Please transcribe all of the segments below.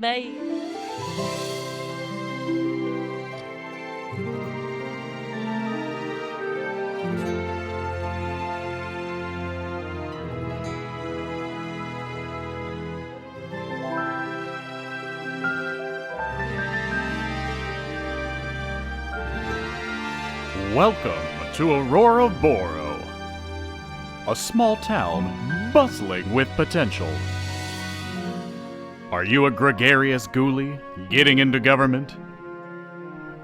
Bye. Welcome to Auroraboro, a small town bustling with potential. Are you a gregarious ghoulie getting into government?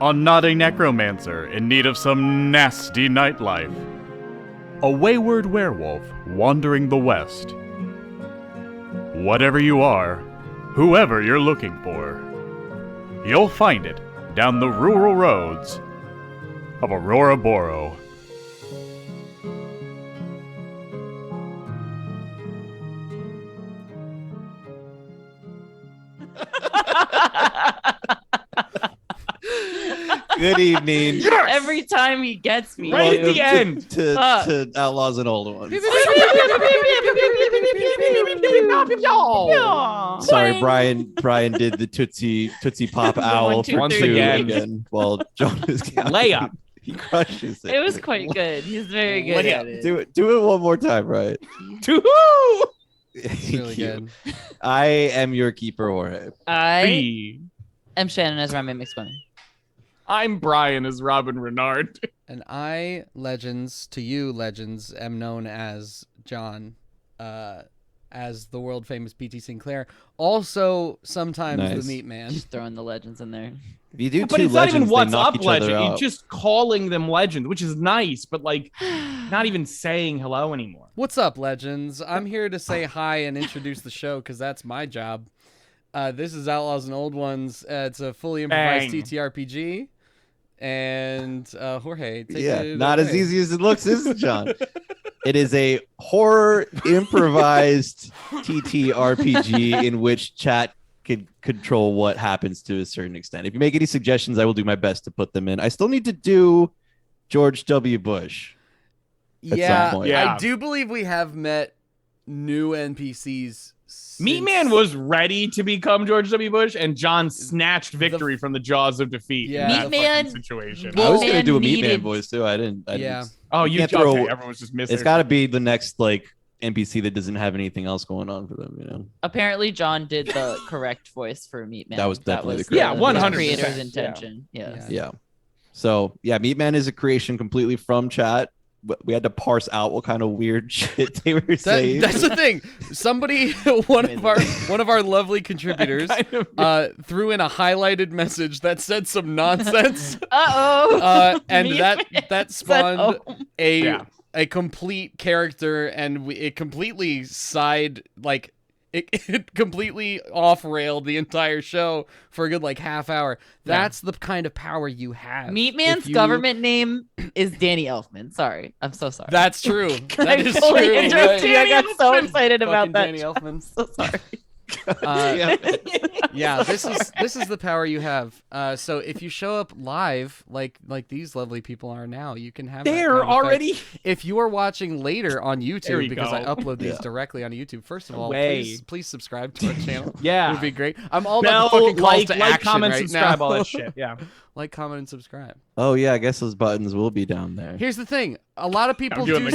A naughty necromancer in need of some nasty nightlife? A wayward werewolf wandering the west? Whatever you are, whoever you're looking for, you'll find it down the rural roads of Auroraboro. Good evening. Yes! Every time he gets me. Right at the end. To Outlaws and Old Ones. Sorry, Brian did the Tootsie Pop Owl for Once two again. While John is counting. Layup. He crushes it. It was quite good. He's very good at it. Do it one more time, right? Woohoo! Thank Really you. good. I am your keeper, Jorge. I am Shannon as Remy McSquemmy. I'm Brian as Robin Renard. And I, legends, to you, legends, am known as John, as the world famous PT Sinclair. Also, sometimes Nice. the Meatman. Just throwing the legends in there. If you do But two it's not legends, even they what's knock up each other legend. out. It's just calling them legends, which is nice, but like not even saying hello anymore. What's up, legends? I'm here to say hi and introduce the show because that's my job. This is Outlaws and Old Ones. It's a fully improvised Bang. TTRPG. And Jorge, take it not away. as easy as it looks, is it, John? It is a horror improvised TTRPG in which chat can control what happens to a certain extent. If you make any suggestions, I will do my best to put them in. I still need to do George W. Bush. some point. I do believe we have met new NPCs. Meatman was ready to become George W. Bush, and John snatched victory from the jaws of defeat. Yeah. in that Meatman- fucking situation. I was going to do a needed- Meatman voice too. I didn't. Yeah. Oh, you you can't throw- okay? Everyone's just missing. It's got to be the next like NPC that doesn't have anything else going on for them. You know. Apparently, John did the correct voice for Meatman. That was definitely the correct Yeah, voice. 100%, creator's yeah. intention. Yes. Yeah. So yeah, Meatman is a creation completely from chat. But we had to parse out what kind of weird shit they were saying. That's the thing. Somebody, one of our lovely contributors, threw in a highlighted message that said some nonsense. And that spawned a complete character, and it completely it completely off-railed the entire show for a good like half hour. That's the kind of power you have. Meatman's government name is Danny Elfman. Sorry. I'm so sorry. That's true. That is fully true. interrupted you. I got so Danny excited about Fucking that. Danny Elfman. So sorry. Yeah, this is the power you have. So if you show up live, like these lovely people are now, you can have. There already. If you are watching later on There YouTube, you because I go. upload these directly on YouTube. First of all, Way. please subscribe to our channel. Yeah. It would be great. I'm all Bell, about the fucking calls to like, action comment, right subscribe, now. all that shit. Yeah. Like, comment, and subscribe. Oh yeah, I guess those buttons will be down there. Here's the thing: a lot of people doing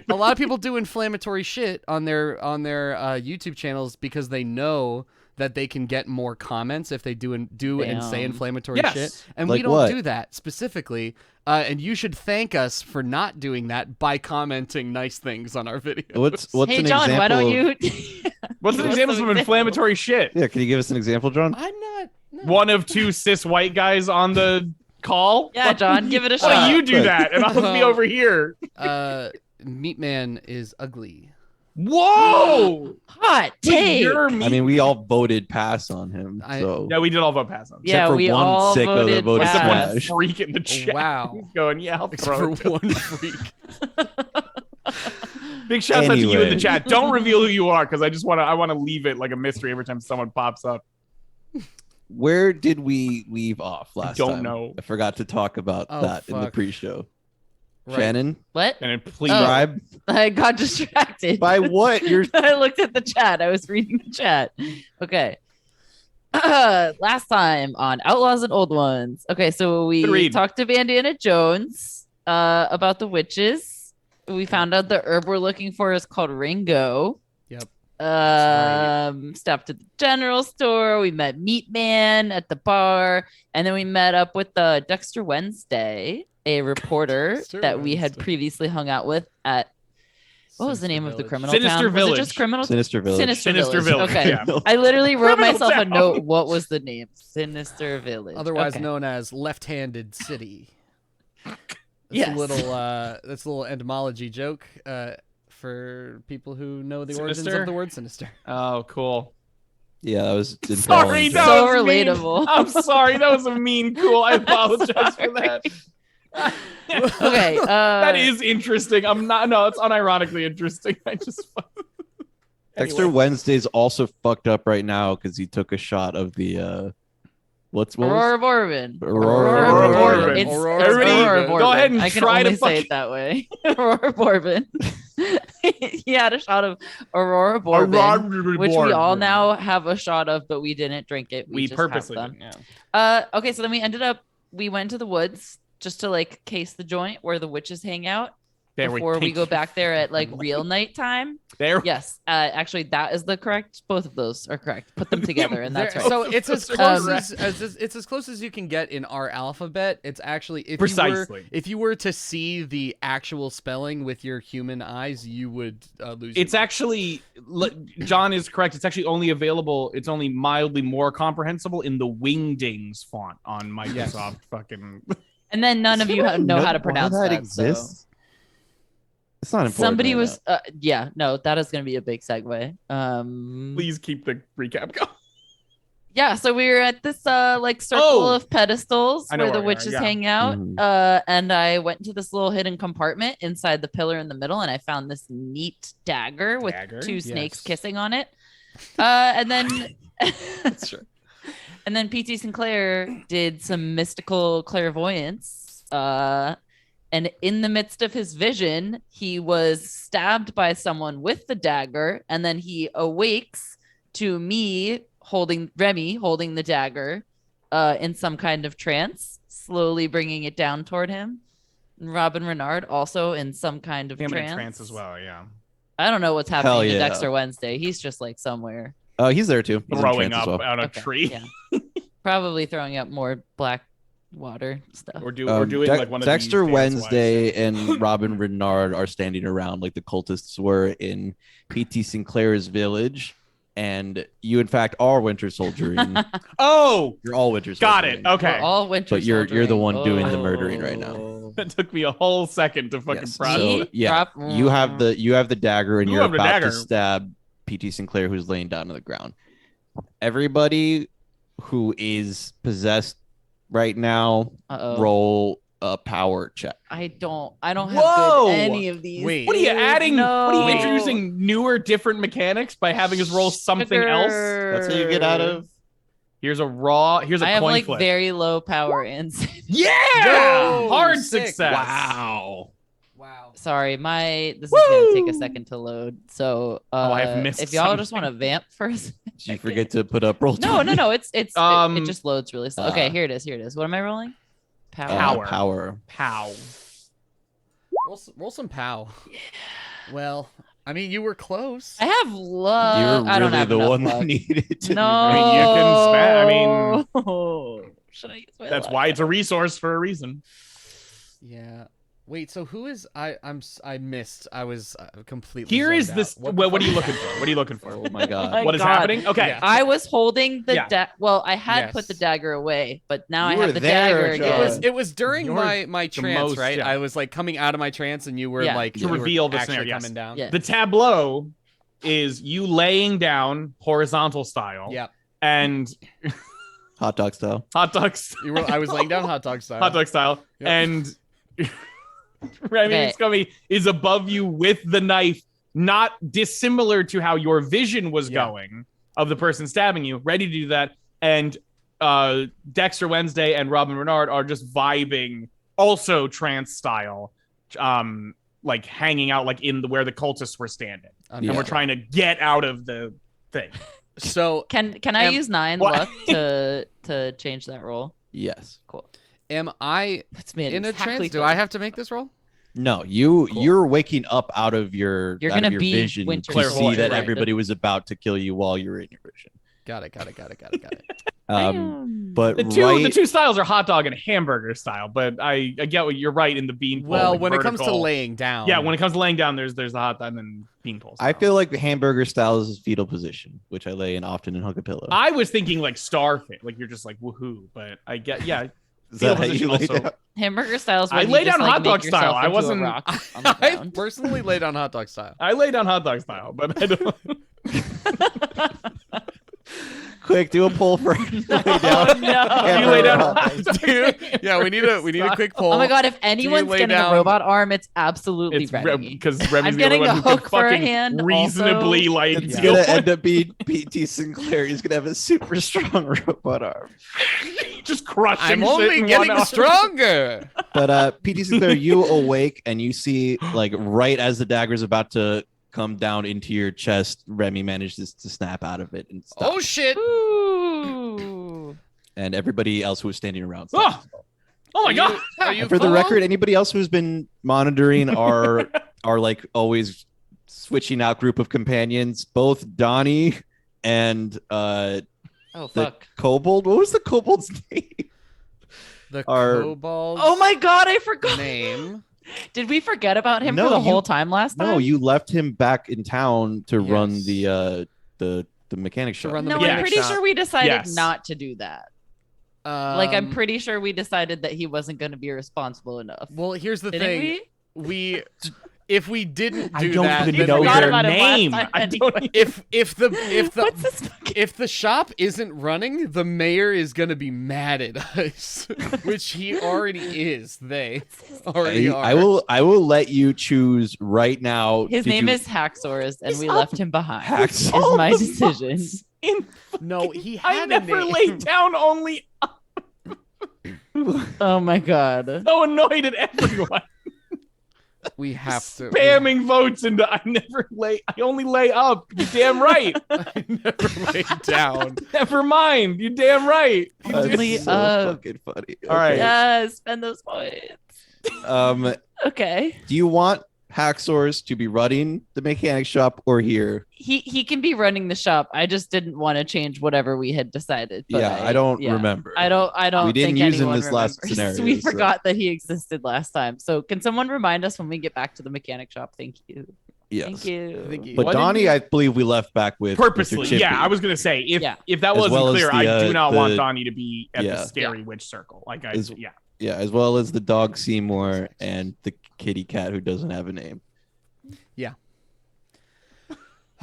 a lot of people do inflammatory shit on their YouTube channels because they know that they can get more comments if they do and say inflammatory Yes. shit, and Like we don't what? do that specifically. And you should thank us for not doing that by commenting nice things on our videos. What's Hey, an John, example? why don't of- you? What's an example of inflammatory shit? Yeah, can you give us an example, John? I'm not. No. One of two cis white guys on the call? Yeah, John, give it a Why shot. don't you do that, and I'll be over here. Meatman is ugly. Whoa! Hot take. You're I mean, we all voted pass on him. So Yeah, we did all vote pass on. Yeah, for we one all sicko that voted voted Except pass. one freak in the chat. Wow. He's going, yeah, I'll Except throw for it. one freak. Big shout out to you in the Anyway. chat. Don't reveal who you are, because I want to leave it like a mystery every time someone pops up. where did we leave off last time? don't know. I forgot to talk about Oh, that in the fuck. pre-show. Right. Shannon, What? And then please, subscribe. I got distracted. By what? You're I looked at the chat. I was reading the chat. Okay. Last time on Outlaws and Old Ones. Okay, so we talked to Bandiana Jones about the witches. We found out the herb we're looking for is called Ringo. Yep. Stopped at the general store. We met Meatman at the bar, and then we met up with Dexter Wednesday, a reporter that we had previously hung out with at. What was the name of the criminal Sinister town? Village. Was it just criminal? Sinister Village. Sinister Village. Okay. Yeah. I literally wrote Criminal myself a town. note. What was the name? Sinister Village. Otherwise Okay. known as left-handed city. That's Yes. that's a little etymology joke for people who know the origins Sinister? of the word sinister. Oh, cool. Yeah, that was Sorry, intelligent. that So was mean. relatable. I'm sorry, that was a mean cool. I apologize for that. Okay. That is interesting. I'm not. No, it's unironically interesting. I just. Dexter Wednesday's also fucked up right now because he took a shot of the what was Auroraboro. Auroraboro. It's Everybody, Auroraboro. go ahead and I can try only to say it that way. Auroraboro. He had a shot of Auroraboro, which we all now have a shot of, but we didn't drink it. We just purposely have them. didn't. Yeah. Okay, so then we went to the woods just to like case the joint where the witches hang out before we go back there at like real nighttime. There. Yes, actually, that is the correct. Both of those are correct. Put them together, and that's right. So it's as close it's as close as you can get in our alphabet. It's actually if you were to see the actual spelling with your human eyes, you would lose. It's actually John is correct. It's actually only available. It's only mildly more comprehensible in the Wingdings font on Microsoft. Fucking. And then none of you know how to pronounce that that. exists. So. It's not important. Somebody right was, no, that is going to be a big segue. Please keep the recap going. Yeah, so we were at this like circle of pedestals I know where the where we are, witches yeah. hang out. Mhm. And I went into this little hidden compartment inside the pillar in the middle, and I found this neat dagger with two snakes kissing on it. And then That's true. And then PT Sinclair did some mystical clairvoyance. And in the midst of his vision, he was stabbed by someone with the dagger, and then he awakes to me Remy holding the dagger in some kind of trance, slowly bringing it down toward him. And Robin Renard also in some kind of trance as well, yeah. I don't know what's happening to yeah. Dexter Wednesday. He's just like somewhere. Oh, he's there too. He's in Throwing trance up as well. out a Okay, tree. yeah. Probably throwing up more black water stuff. Or doing like one of Dexter these Wednesday and Robin Renard are standing around like the cultists were in PT Sinclair's village, and you in fact are Winter Soldiering. Oh, You're all Winter got Soldiering. it. Okay. We're all winter. But you're the one doing the soldiering. murdering right now. That took me a whole second to fucking Yes. process. Me? So yeah, you have the dagger, and You you're have the about dagger. to stab PT Sinclair, who's laying down on the ground. Everybody who is possessed right now, roll a power check. I don't have Whoa! good any of these. Wait. What are you adding? No. What are you introducing newer, different mechanics by having us roll something else? That's how you get out of. Here's a I have coin like flip. very low power insanity. Yeah! Yo, Hard sick. success. Wow. Wow. Sorry, this is gonna take a second to load. So I've missed if y'all something. just want to vamp first. Did you forget to put up roll? No, it just loads really slow. Okay, uh, here it is. What am I rolling? Power. Power. Pow. Roll some pow. Well, I mean, you were close. I have luck. You're I don't really have the enough one luck. that needed to. No. I mean, you can spend. Should I use my That's luck? why it's a resource for a reason. Yeah. Wait. So who is I missed. I was completely. Here is zoned this. out. What are you fuck- looking for? What are you looking for? Oh my god. My What is God. happening? Okay. Yeah. I was holding the Yeah. well, I had Yes. put the dagger away, but now You I were have the there, dagger Joe. again. It was during You're my the trance, most, right? yeah. I was like coming out of my trance, and you were Yeah. like To you were reveal the actually snare, yes. coming down. Yeah. The tableau is you laying down horizontal style. Yeah. And Hot dog style. hot dogs. I was laying down hot dog style. Hot dog style. Yep. And Remy Okay. McSquemmy is above you with the knife, not dissimilar to how your vision was Yeah. going of the person stabbing you, ready to do that. And Dexter Wednesday and Robin Renard are just vibing, also trance style, like hanging out like in where the cultists were standing. Okay. And we're trying to get out of the thing. So can I use 9 luck to change that roll? Yes. Cool. am I That's me in a exactly trance? Do I have to make this roll? No, you're waking up out of your You're out of gonna your be vision Winter to see Soldier, that right. everybody was about to kill you while you were in your vision. Got it. But The two styles are hot dog and hamburger style, but I get what you're right in the bean pole. Well, like when it comes to vertical. laying down. Yeah, when it comes to laying down, there's the hot dog and then bean pole style. I feel like the hamburger style is fetal position, which I lay in often and hug a pillow. I was thinking like starfish, like you're just like woohoo, but I get Is that how position you lay also- down? Hamburger style is I when you lay just, down like, hot make dog style. yourself I into a wasn't- rock on the I ground. personally lay down hot dog style. I lay down hot dog style, but I don't. Quick, do a pull for lay down. Oh, no. You lay down. Dude, yeah, we need a quick poll. Oh my god, if anyone's lay getting down- a robot arm, it's absolutely It's Remy. because Remy's I'm the only getting one a who can hook for a fucking hand reasonably also. like It's deal gonna with- end up being PT Sinclair. He's gonna have a super strong robot arm. just crushing. I'm shit only in getting one arm. stronger. But PT Sinclair, you awake and you see, like, right as the dagger's about to come down into your chest, Remy manages to snap out of it and stop. Oh shit. Ooh. And everybody else who was standing around. Oh! Oh my god! Are you And for the full? record, anybody else who's been monitoring our like always switching out group of companions, both Donnie and Oh the fuck. kobold. What was the kobold's name? The Our- kobold. Oh my god, I forgot. name. Did we forget about him No, for the you- whole time last time? No, you left him back in town to run Yes. the mechanic shop. run the No, mechanic I'm pretty shop. sure we decided Yes. not to do that. I'm Um, pretty sure we decided that he wasn't going to be responsible enough. Well, here's the Didn't thing. we? If we didn't I do don't that, even then know we- forgot their about him last name. time I don't anyway. if the What's this fucking... if the shop isn't running, the mayor is gonna be mad at us, which he already is. They already are. I will let you choose right now. His Did name you- is Haxorus, and He's we up. left him behind. Hax- Is All my the decision. fucks in No, he I had a never name. laid down only Oh my god. so annoyed at everyone. We have to. Spamming votes into I only lay up. You damn right. I never laid down. Never mind. You damn right. That's Only so up. fucking funny. All right. Yes, spend those points. Okay. Do you want Haxorus to be running the mechanic shop or here? He can be running the shop. I just didn't want to change whatever we had decided. But Yeah, I don't yeah. remember. I don't. We didn't think use him anyone this last remembers. scenario, We so- forgot that he existed last time. So can someone remind us when we get back to the mechanic shop? Thank you. Yes. Thank you. Thank you. But What did Donnie, you- I believe we left back with Purposely. Mr. Chippy. Yeah, I was gonna say if Yeah. that As wasn't well as clear, the, I do not the- want Donnie to be at Yeah. the scary witch circle. Like I Is- yeah. Yeah, as well as the dog Seymour and the kitty cat who doesn't have a name.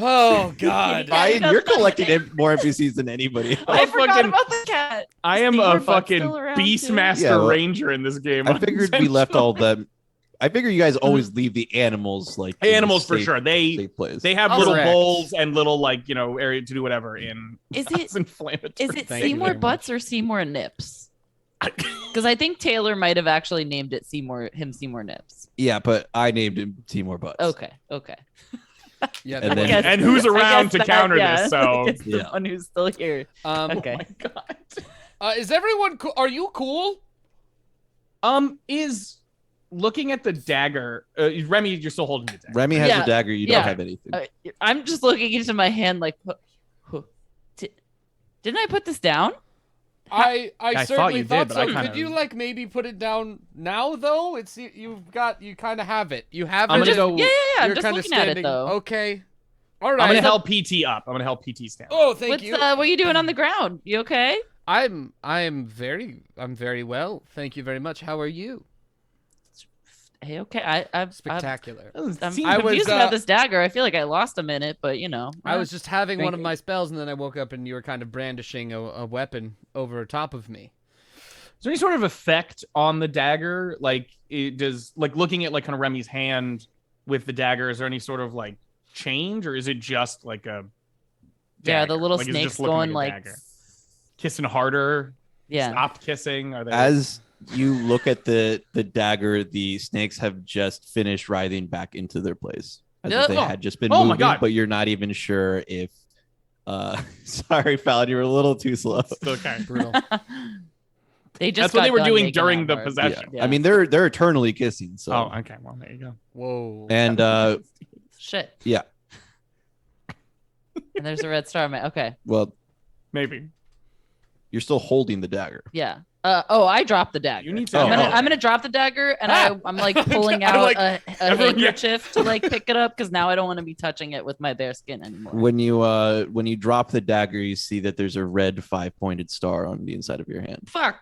Oh God. I- Ryan, you're collecting more NPCs than anybody. I I'm forgot fucking- about the cat. I am Seymour a Butt's fucking still around, too. Beastmaster Yeah, well, Ranger in this game. I figured we left all them. I figure you guys always leave the animals like in Animals for safe- sure. safe place. They have Oh, little correct. bowls and little area to do whatever in. Is It's it inflammatory. is it Thank you Seymour very Butts or Seymour Nips? Because I think Taylor might have actually named it Seymour Nips. Yeah, but I named him Seymour Butts. Okay. Yeah. And there then- was- And who's I around guess to that- counter yeah, this? So it's the Yeah. one who's still here. Okay. Oh my god. is everyone cool? Are you cool? Is looking at the dagger, Remy, you're still holding the dagger. Remy has Yeah, a dagger. You yeah. don't have anything. I'm just looking into my hand like, didn't I put this down? I thought certainly you did, thought but so. I kinda- Could you like maybe put it down now though? It's you kind of have it. You have I'm it. gonna go- Yeah. I'm You're just kinda looking at it standing- though. Okay. All right. I'm gonna help PT up. I'm gonna help PT stand. Oh, thank What you. are you doing on the ground? You okay? I'm very well. Thank you very much. How are you? Hey, okay. I'm Spectacular. I'm Seems- I was, confused about this dagger. I feel like I lost a minute, but you know. I was just having Thank one of you. my spells, and then I woke up, and you were kind of brandishing a weapon over top of me. Is there any sort of effect on the dagger? Like, does looking at kind of Remy's hand with the dagger? Is there any sort of change, or is it just like a Yeah, the dagger? little Like, is it snakes just looking going a like. dagger? Kissing harder. Yeah. Stopped kissing. Are they? As you look at the dagger, the snakes have just finished writhing back into their place. As if they Oh. had just been Oh my moving, God. but you're not even sure if Sorry, Fallon, you were a little too slow. It's okay. Brutal. They just That's what they got were done doing making during that the part. possession. Yeah. I mean, they're eternally kissing. So. Oh, okay. Well, there you go. Whoa. And Shit. yeah. And there's a red star on my. Okay. Well, Maybe. you're still holding the dagger. Yeah. I dropped the dagger. You need to. I'm gonna drop the dagger, and I'm like pulling I out like- a everyone- handkerchief to like pick it up because now I don't want to be touching it with my bare skin anymore. When you drop the dagger, you see that there's a red 5-pointed star on the inside of your hand. Fuck,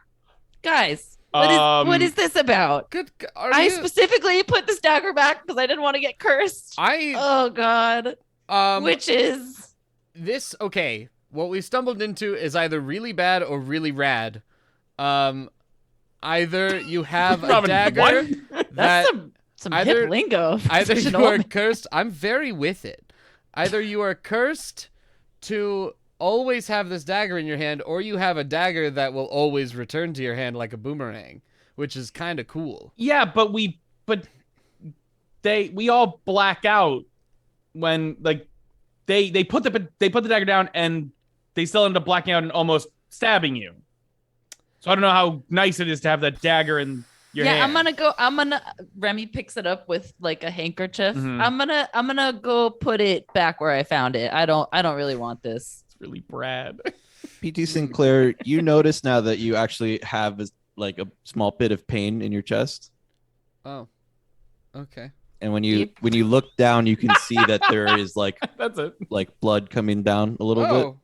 guys, what is this about? Good. I specifically put this dagger back because I didn't want to get cursed. Oh God, witches. This okay. What we stumbled into is either really bad or really rad. Either you have a Robin, dagger what? That's some either- hip lingo. either Such an you are old- cursed. I'm very with it. Either you are cursed to always have this dagger in your hand, or you have a dagger that will always return to your hand like a boomerang, which is kind of cool. Yeah, but we all black out when like they put the dagger down and they still end up blacking out and almost stabbing you. So I don't know how nice it is to have that dagger in your hand. I'm gonna Remy picks it up with like a handkerchief. Mhm. I'm gonna go put it back where I found it. I don't really want this. It's really Brad. PT Sinclair, you notice now that you actually have like a small bit of pain in your chest. Oh, okay. And when you look down, you can see that there is like That's it. blood coming down a little bit.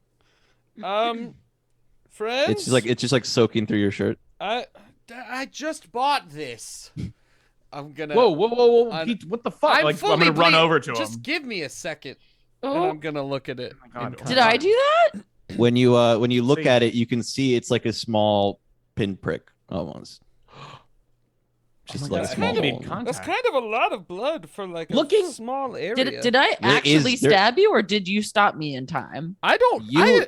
Friends. It's just like soaking through your shirt. I just bought this. I'm gonna. Whoa. Pete, what the fuck? I'm fully gonna run bleed- over to him. Just give me a second, and Oh, I'm gonna look at it. Oh my God. in did I do that? When you look See. at it, you can see it's like a small pinprick almost. Just my like God, a small I made hole. contact. That's kind of a lot of blood for like Looking- a small area. Did I There actually is- there- stab you, or did you stop me in time? I don't. You-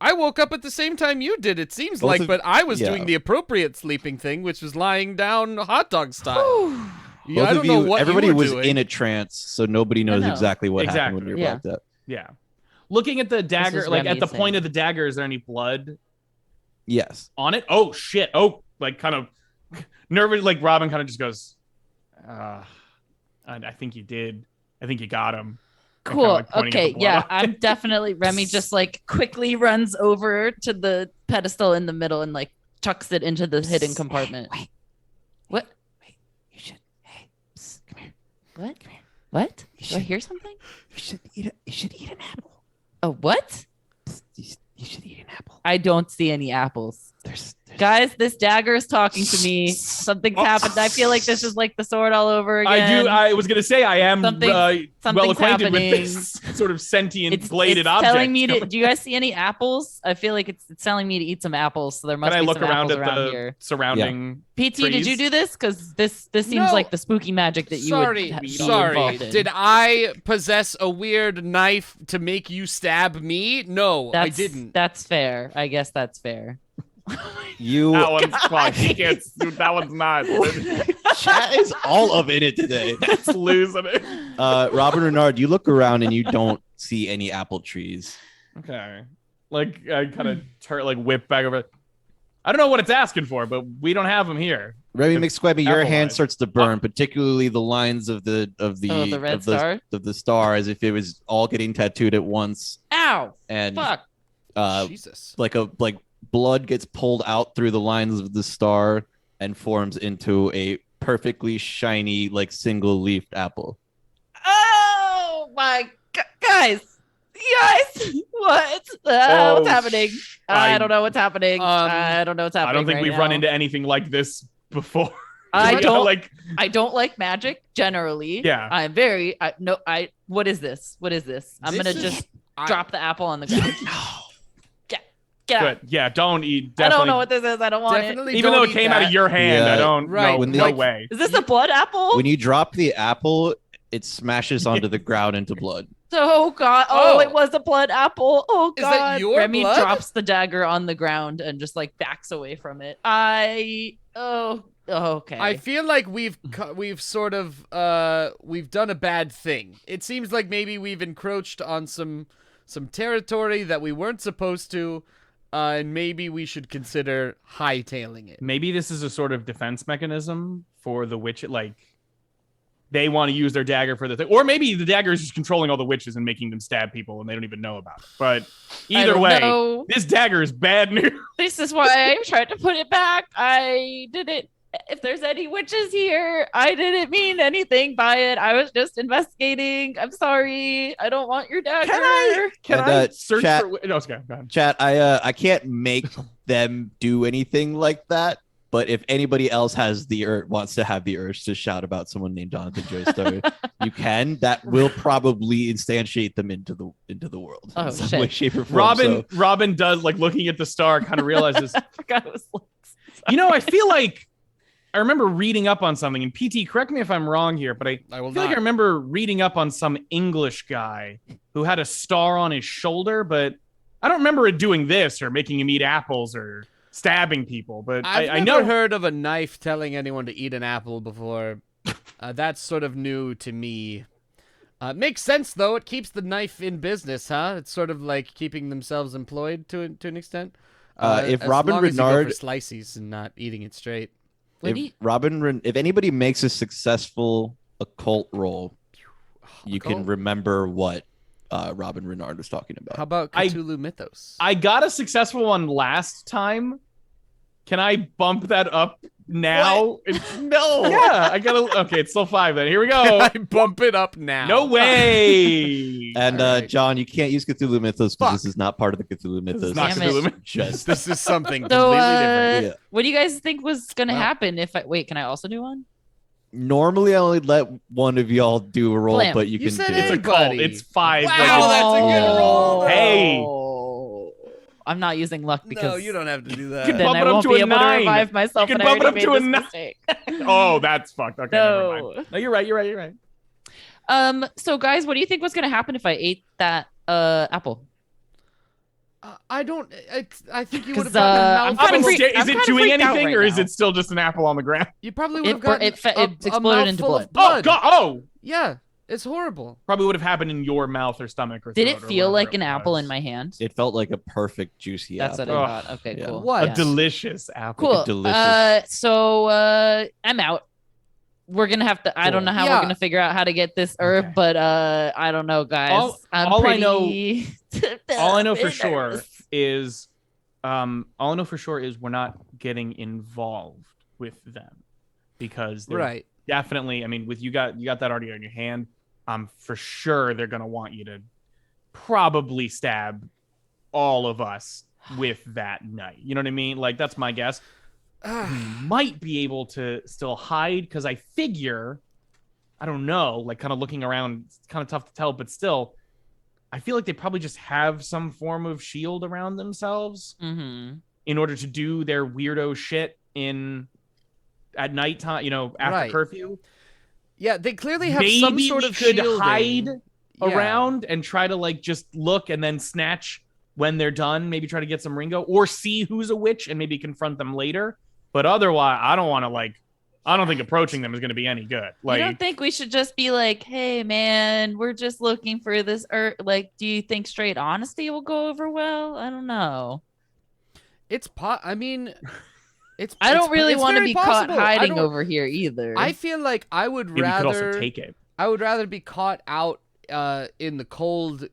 I woke up at the same time you did. It seems Both like, of- but I was yeah. doing the appropriate sleeping thing, which was lying down hot dog style. Both I don't of know you, what everybody you were was doing. in a trance, so nobody knows know. exactly what happened when Exactly. you're Yeah. blacked out. Yeah. Looking at the dagger, is like at Remy the point saying. of the dagger, is there any blood Yes. on it? Oh shit! Oh, like kind of nervous. Like Robin kind of just goes, I think you did. I think you got him. And kinda, Cool. like, pointing at Okay. the Yeah, blood. I'm definitely. Remy just like quickly runs over to the pedestal in the middle and like tucks it into the hidden compartment. Wait. What? You should. Hey, psst, come here. What? What? You Do I should- hear something? You should eat an apple. Oh, what? Psst, you should eat an apple. I don't see any apples. There's Guys, this dagger is talking to me. Something's happened. I feel like this is like the sword all over again. I do. I was gonna say I am Something's well acquainted happening. with this sort of sentient It's bladed object. telling me to. Do you guys see any apples? I feel like it's telling me to eat some apples. So there must Can I be look some around apples at the here. surrounding? PT, did trees? you do this? Because this seems No. like the spooky magic that you Sorry, would be sorry. involved in. Did I possess a weird knife to make you stab me? No, I didn't. That's fair. I guess that's fair. You That one's fucked. You can't- dude, that one's not. chat is all up in it today. It's losing it. Robin Renard, you look around and you don't see any apple trees. Okay. Like I kind of turn, like whip back over. I don't know what it's asking for, but we don't have them here. Remy McSquemmy, your apple hand eyes. starts to burn, particularly the lines of the red star? of the star, as if it was all getting tattooed at once, Ow! and Fuck! Jesus. like blood gets pulled out through the lines of the star and forms into a perfectly shiny, like single-leafed apple. Oh my guys! What? Oh, What's happening? I I- don't know what's happening. I don't know what's happening. I don't think right we've now. run into anything like this before. I Yeah, don't like. I don't like magic generally. Yeah. I'm very. What is this? What is this? I'm This gonna is- just drop the apple on the ground. Get out. Good. Yeah. Don't eat. I don't Definitely. know what this is. I don't want it. Definitely Even don't though it eat came out that. of your hand, I Yeah. don't. Right. When No they- way. Is this a blood apple? When you drop the apple, it smashes onto the ground into blood. Oh god! Oh. Oh, it was a blood apple. Oh Is god! that your Remy blood? drops the dagger on the ground and just like backs away from it. Okay. I feel like we've sort of we've done a bad thing. It seems like maybe we've encroached on some some territory that we weren't supposed to, and maybe we should consider hightailing it. Maybe this is a sort of defense mechanism for the witch. Like, they want to use their dagger for the thing. Or maybe the dagger is just controlling all the witches and making them stab people and they don't even know about it. But either way, this dagger is bad news. This is why I tried to put it back. I didn't. If there's any witches here, I didn't mean anything by it. I was just investigating. I'm sorry. I don't want your dagger. Can I search chat, for... No, it's okay. Go ahead. Chat, I can't make them do anything like that. But if anybody else has wants to have the urge to shout about someone named Jonathan Joestar, you can. That will probably instantiate them into the world in some way, shape, or form. Robin does, like, looking at the star, kind of realizes. I forgot it was I feel like I remember reading up on something, and PT, correct me if I'm wrong here, but I feel like I remember reading up on some English guy who had a star on his shoulder, but I don't remember it doing this or making him eat apples or stabbing people. But I know. I've never heard of a knife telling anyone to eat an apple before. That's sort of new to me. Makes sense, though. It keeps the knife in business, huh? It's sort of like keeping themselves employed to an extent. If as Robin long as you go Renard for slices and not eating it straight. If anybody makes a successful occult roll, you can remember what Robin Renard was talking about. How about Cthulhu Mythos? I got a successful one last time. Can I bump that up now? No. Yeah, I gotta. Okay, it's still 5 then. Here we go. I bump it up now. No way. And right. John, you can't use Cthulhu Mythos because this is not part of the Cthulhu Mythos. This is not Cthulhu Mythos. This is something So, completely different. Yeah. what do you guys think was going to happen if I... Wait, can I also do one? Normally, I only let one of y'all do a roll, Blam. but you You can said do It's a it. cult. Anybody. It's 5. Wow, that's a good roll. Hey. I'm not using luck because No, you don't have to do that. Can then bump I it up won't to be a able 9. to revive myself. You can and I bump it already up to made a this 9. mistake. Oh, that's fucked. Okay, never No. mind. No, you're right. You're right. So guys, what do you think was going to happen if I ate that apple? I don't. I think you would have 'Cause, gotten a I'm mouthful. kinda freaked- Is I'm it kinda doing freaked out anything, right or is now. it still just an apple on the ground? You probably would have It gotten exploded into mouthful of blood. Oh, God. Oh, Yeah, it's horrible. probably would have happened in your mouth or stomach or Did throat it or feel like whatever an it apple was. in my hand? It felt like a perfect juicy That's what apple. I thought. Okay, Yeah. cool. What? A delicious apple. Cool. delicious. So I'm out. We're gonna have to. I don't know how Yeah. we're gonna figure out how to get this herb, Okay. but I don't know, guys. I'm all I pretty... All I know for sure is we're not getting involved with them because they're Right. definitely. I mean, with you got that already on your hand. For sure they're gonna want you to probably stab all of us with that knife. You know what I mean? Like, that's my guess. We might be able to still hide because I figure, I don't know, like, kind of looking around, it's kind of tough to tell, but still, I feel like they probably just have some form of shield around themselves Mm-hmm. in order to do their weirdo shit at nighttime, after Right. curfew. Yeah, they clearly have Maybe some sort we of could shielding. hide Yeah. around and try to, like, just look and then snatch when they're done, maybe try to get some Ringo or see who's a witch and maybe confront them later. But otherwise, I don't think approaching them is going to be any good. You don't think we should just be like, hey, man, we're just looking for this herb? Like, do you think straight honesty will go over well? I don't know. I mean, it's. I don't really it's want to very be caught possible. I hiding don't- over here either. I feel like I would Maybe we could also rather. take it. I would rather be caught out in the cold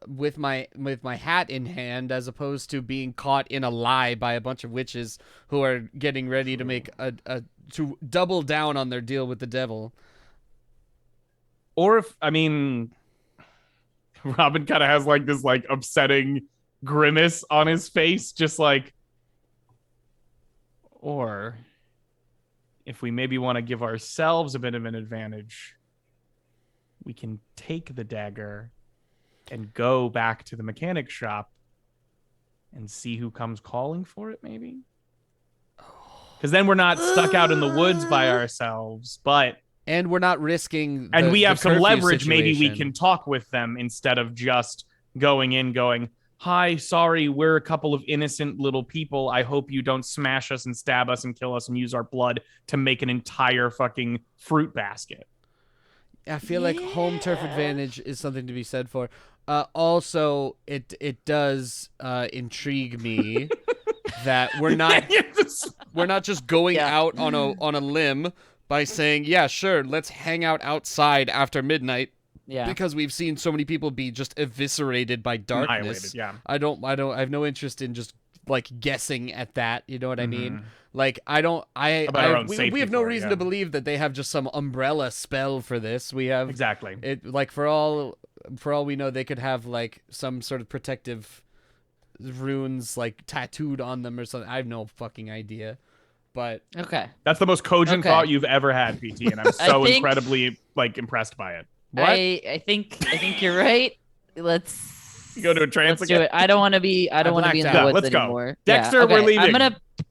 with my hat in hand as opposed to being caught in a lie by a bunch of witches who are getting ready to make to double down on their deal with the devil. Or Robin kind of has like this like upsetting grimace on his face, just like, or if we maybe want to give ourselves a bit of an advantage, we can take the dagger and go back to the mechanic shop and see who comes calling for it, maybe. Because then we're not stuck out in the woods by ourselves, And we're not risking. and we have some curfew leverage. Maybe we situation. can talk with them instead of just going, hi, sorry, we're a couple of innocent little people. I hope you don't smash us and stab us and kill us and use our blood to make an entire fucking fruit basket. I feel like home turf advantage is something to be said for. Also, it does intrigue me that we're not just going out on a limb by saying, yeah, sure, let's hang out outside after midnight. Yeah. Because we've seen so many people be just eviscerated by darkness. Yeah. I have no interest in just like guessing at that. You know what I mean? Like we have no reason to believe that they have just some umbrella spell for this. We have exactly it. Like for all we know, they could have like some sort of protective runes like tattooed on them or something. I have no fucking idea. But okay, that's the most cogent thought you've ever had, PT, and I'm so incredibly like impressed by it. What? I think you're right. Let's go to a trance let's again. do it. I don't want to be in the woods let's anymore. Go. Dexter, we're leaving.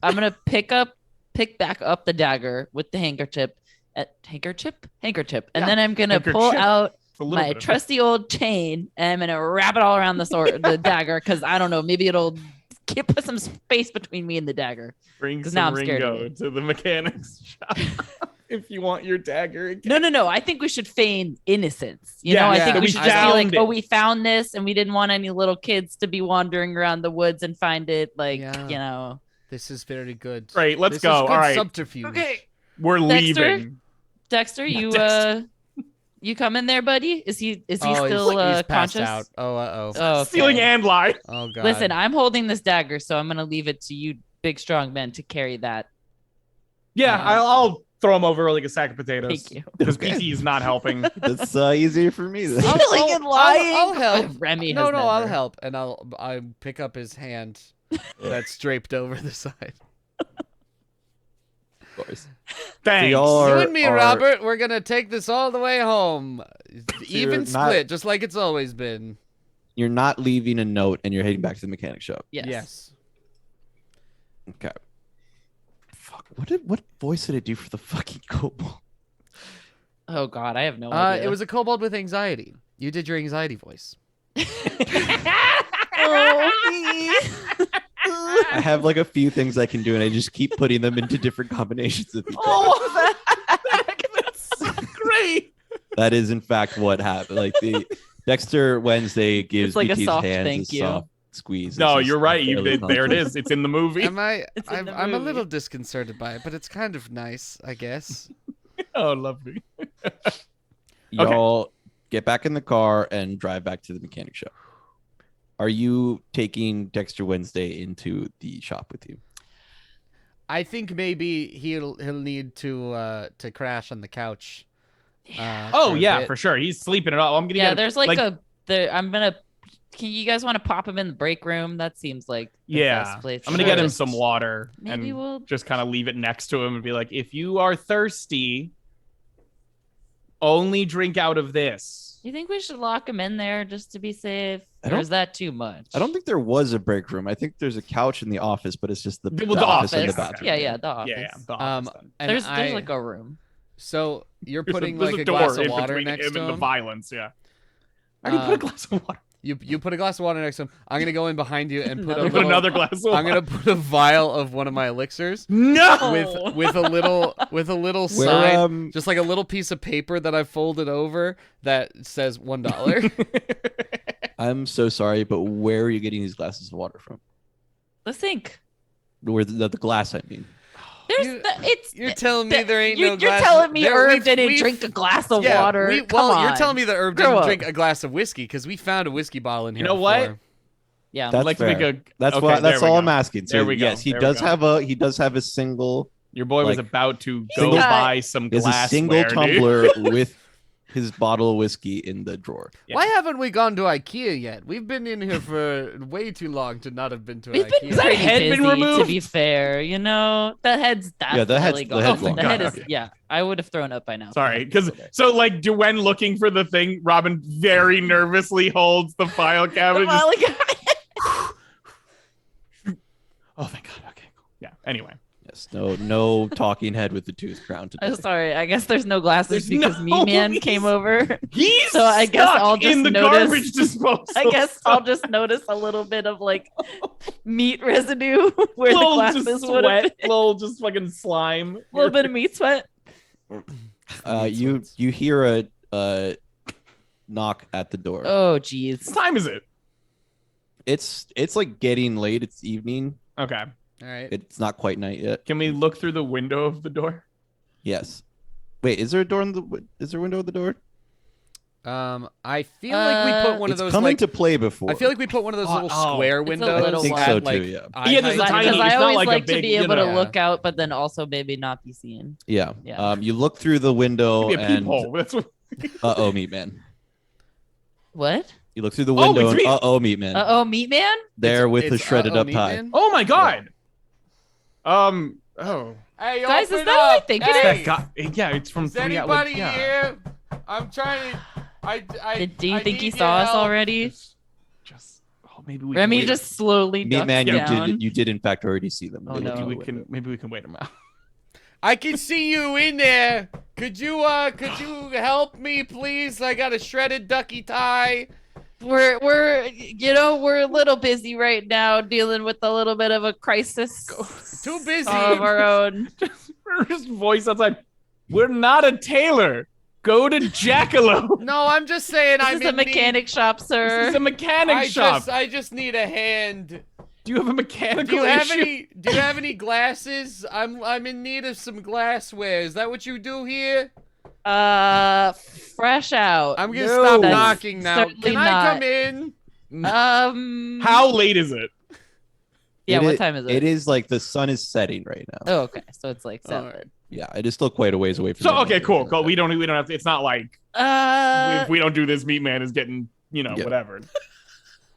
I'm gonna pick back up the dagger with the handkerchief, and then I'm gonna pull out my trusty old chain and I'm gonna wrap it all around the dagger because I don't know, maybe it'll put some space between me and the dagger. Bring some Ringo to the mechanics shop. If you want your dagger again. No. I think we should feign innocence. You know, I think we should just be like, oh, we found this and we didn't want any little kids to be wandering around the woods and find it. Like, you know. This is very good. Great, let's go. All right. Subterfuge. Okay. We're leaving. Dexter, you come in there, buddy? Is he still he's conscious? Out. Oh, okay. Stealing and lie. Oh, God. Listen, I'm holding this dagger, so I'm going to leave it to you big, strong men to carry that. Yeah, I'll throw him over like a sack of potatoes. Thank you. Because PT is not helping. That's easier for me. Then. Stealing and lying. I'll help. Remy no, has never. I'll help, and I'll pick up his hand that's draped over the side. Of course. Thanks. You and me, Robert, we're gonna take this all the way home. Even split, just like it's always been. You're not leaving a note, and you're heading back to the mechanic shop. Yes. Okay. Fuck. What voice did it do for the fucking kobold? Oh God, I have no idea. It was a kobold with anxiety. You did your anxiety voice. I have like a few things I can do, and I just keep putting them into different combinations of each. That's so great. That is, in fact, what happened. Like the Dexter Wednesday gives like BT's a soft hands thank you. soft squeeze. No, you're right. There it is. It's in the movie. I'm a little disconcerted by it, but it's kind of nice, I guess. Oh, lovely. Y'all get back in the car and drive back to the mechanic shop. Are you taking Dexter Wednesday into the shop with you? I think maybe he'll need to crash on the couch. For sure. He's sleeping it all. I'm gonna there's can you guys want to pop him in the break room? That seems like the best place. I'm gonna get him some water maybe we'll just kind of leave it next to him and be like, if you are thirsty, only drink out of this. You think we should lock him in there just to be safe? Or is that too much? I don't think there was a break room. I think there's a couch in the office, but it's just the office and the bathroom. Yeah, the office. Yeah, the office. There's like a room. So you're putting there's like a door glass of in water between next him to and the him. violence. Yeah, I can put a glass of water. You put a glass of water next to him. I'm gonna go in behind you and put another glass of water. I'm gonna put a vial of one of my elixirs. No, with a little sign, just like a little piece of paper that I folded over that says $1. I'm so sorry, but where are you getting these glasses of water from? The sink. Where the glass? I mean, You're telling me there ain't no glass. You're telling me Herb didn't drink a glass of water. You're telling me that Herb didn't drink a glass of whiskey because we found a whiskey bottle in here. You know what? Yeah, that's like fair. to make that's all I'm asking. So there we go. Yes, he does have a single. Your boy was about to go buy some glassware. There's a single tumbler with his bottle of whiskey in the drawer. Yeah. Why haven't we gone to IKEA yet? We've been in here for way too long to not have been to IKEA. Is that head been removed? To be fair, you know, the head's definitely gone. The head is, I would have thrown up by now. Sorry, because when looking for the thing, Robin very nervously holds the file cabinet. Oh, thank God. Okay, cool. Yeah. Anyway. Yes. No talking head with the tooth crown today. I'm sorry. I guess there's no glasses because Meatman came over. He's so I guess I'll just in the garbage disposal. I guess I'll just notice a little bit of like meat residue where the glasses would have been. Little just fucking slime. A little bit of meat sweat. You hear knock at the door. Oh, geez. What time is it? It's like getting late. It's evening. Okay. All right. It's not quite night yet. Can we look through the window of the door? Yes. Wait, is there a door is there a window at the door? I feel like we put one of It's those come like into play before. I feel like we put one of those little Oh, square it's a windows. little I think one. so at, like, too. Yeah. eye Yeah, there's a height. tiny- Because I it's not always like a like to big, be able to know. look out, but then also maybe not be seen. Yeah. Yeah. You look through the window Maybe a and peephole. That's what. Meatman. What? You look through the Oh, window it's and me. Meatman. Meatman? There with the It's shredded up Meatman? tie. Oh my god. Oh. Hey, Guys, is open that what I up. think it Hey, is? God. Yeah, it's from Is 3 Hours. anybody here? I'm trying to. Do you I think he need saw your us help. already? Just. Oh, maybe we. Remy can wait. just slowly ducks Meatman, down. you did in fact already see them. Oh, They looked no. through the window. Maybe we can wait him out. I can see you in there. Could you help me, please? I got a shredded ducky tie. We're a little busy right now dealing with a little bit of a crisis Too busy. of our own. Just voice outside. We're not a tailor. Go to Jackalope. No, I'm just saying This I'm is a in need. mechanic shop, sir. This is a mechanic shop. I just need a hand. Do you have a mechanical Do you have issue? any glasses? I'm in need of some glassware. Is that what you do here? Fresh out. I'm gonna No. stop That's knocking now. certainly Can I not. come in? How late is it? Yeah, It what is- time is it? It is like the sun is setting right now. Oh, okay. So it's like 7. Alright. Yeah, it is still quite a ways away from. So midnight okay, or cool, anything cool. like We don't have to. It's not like Uh, if we don't do this, Meatman is getting Yeah. whatever.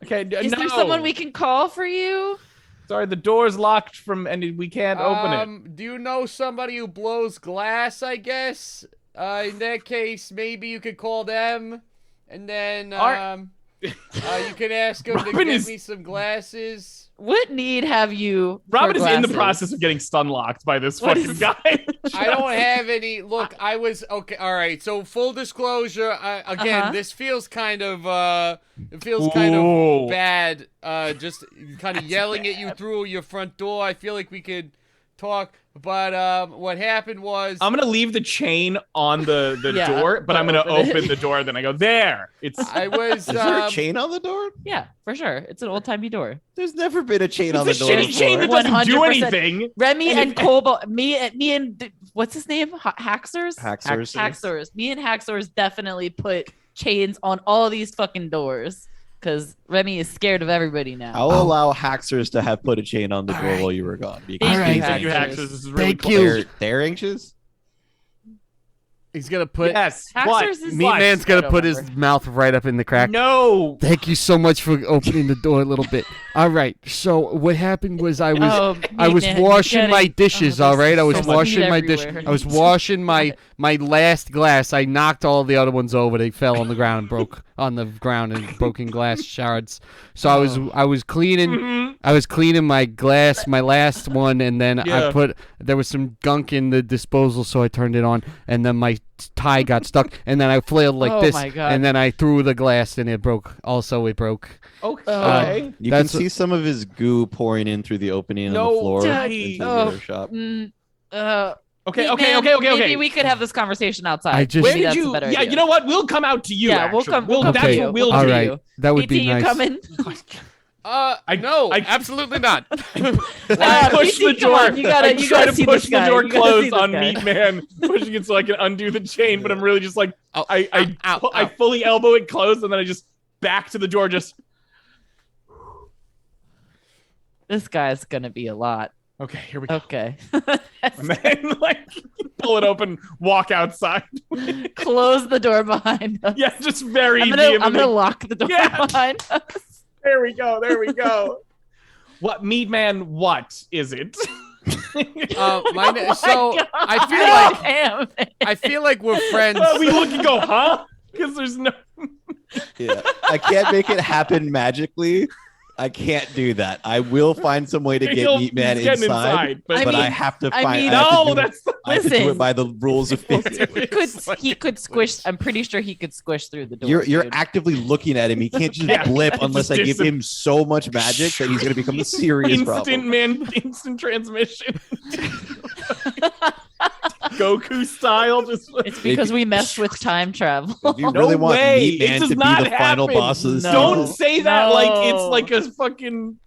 Okay, is there someone we can call for you? Sorry, the door's locked from, and we can't open it. Do you know somebody who blows glass? I guess. In that case, maybe you could call them, and then you can ask them to Robin get is- me some glasses. What need have you? Robin for is in the glasses? process of getting stun locked by this What fucking is- guy. I don't have any. Look, I was okay. All right. So full disclosure. Again, Uh-huh. this feels kind of. It feels kind Ooh. of bad. Just kind of yelling at you through your front door. I feel like we could talk, but what happened was. I'm gonna leave the chain on the Yeah, door, but I'm gonna open it. open the door. Then I go there. It's I was. Is there a chain on the door? Yeah, for sure. It's an old timey door. There's never been a chain on the it's a door. shitty chain that before. doesn't do 100%. anything. Remy And and if- Cobalt, me and what's his name? Haxors. Haxors. Haxors. Me and Haxors definitely put chains on all these fucking doors because Remy is scared of everybody now. I'll allow Haxors to have put a chain on the door while you were gone. Because Thank you, Thank you, Haxors. Haxors. This is really Thank cool. you. they're anxious. He's gonna put. Yes. Haxors What? is- What? Meatman's I gonna don't put his remember. mouth right up in the crack. No. Thank you so much for opening the door a little bit. All right. So what happened was I was Meatman, washing getting- my dishes. oh, all right. I was there's so much washing meat my dish. everywhere. I was washing my last glass. I knocked all the other ones over. They fell on the ground and broke on the ground and broken glass shards. So I was cleaning. Mhm. I was cleaning my glass, my last one, and then Yeah. there was some gunk in the disposal, so I turned it on, and then my tie got stuck, and then I flailed like Oh this, my God. and then I threw the glass, and it broke. Also, it broke. Okay. You That's- can see some of his goo pouring in through the opening on No, the floor Daddy. into the Oh. other shop. Okay. Meatman, Okay. Maybe we could have this conversation outside. I just- Where Maybe did that's a you? better Yeah, idea. you know what? We'll come out to you. Yeah, we'll actually. come. We'll come That's to you. what we'll All do. right, that would PT, be you nice. coming? No, I- absolutely not. I push PT, the come door. on, you gotta- I you try gotta to see push this the guy. door You gotta see closed this on guy. Meatman, pushing it so I can undo the chain. But I'm really just like Ow, I ow, I ow. fully elbow it closed, and then I just back to the door. Just This guy's gonna be a lot. okay. Here we go. Okay. And then like pull it open, walk outside. Close the door behind us. Yeah, just very I'm vehemently. gonna lock the door Yeah. behind us. There we go. There we go. What Meatman? What is it? So God. I feel like we're friends. We look and go, huh? Because there's no. Yeah, I can't make it happen magically. I can't do that. I will find some way to get Meatman He's getting inside, but but I I mean- have to I find. mean- I have to no, do it- that's I have to do Listen. it by the rules of physics. he could squish. I'm pretty sure he could squish through the door. You're dude. actively looking at him. He can't just Yeah. blip Just unless I give distant- him so much magic that he's going to become a serious problem. instant transmission. Goku style. Just It's because we messed with time travel. If you really want way. It Meatman does to be not the final happen. boss of the No. Don't season, say that like it's No. like a fucking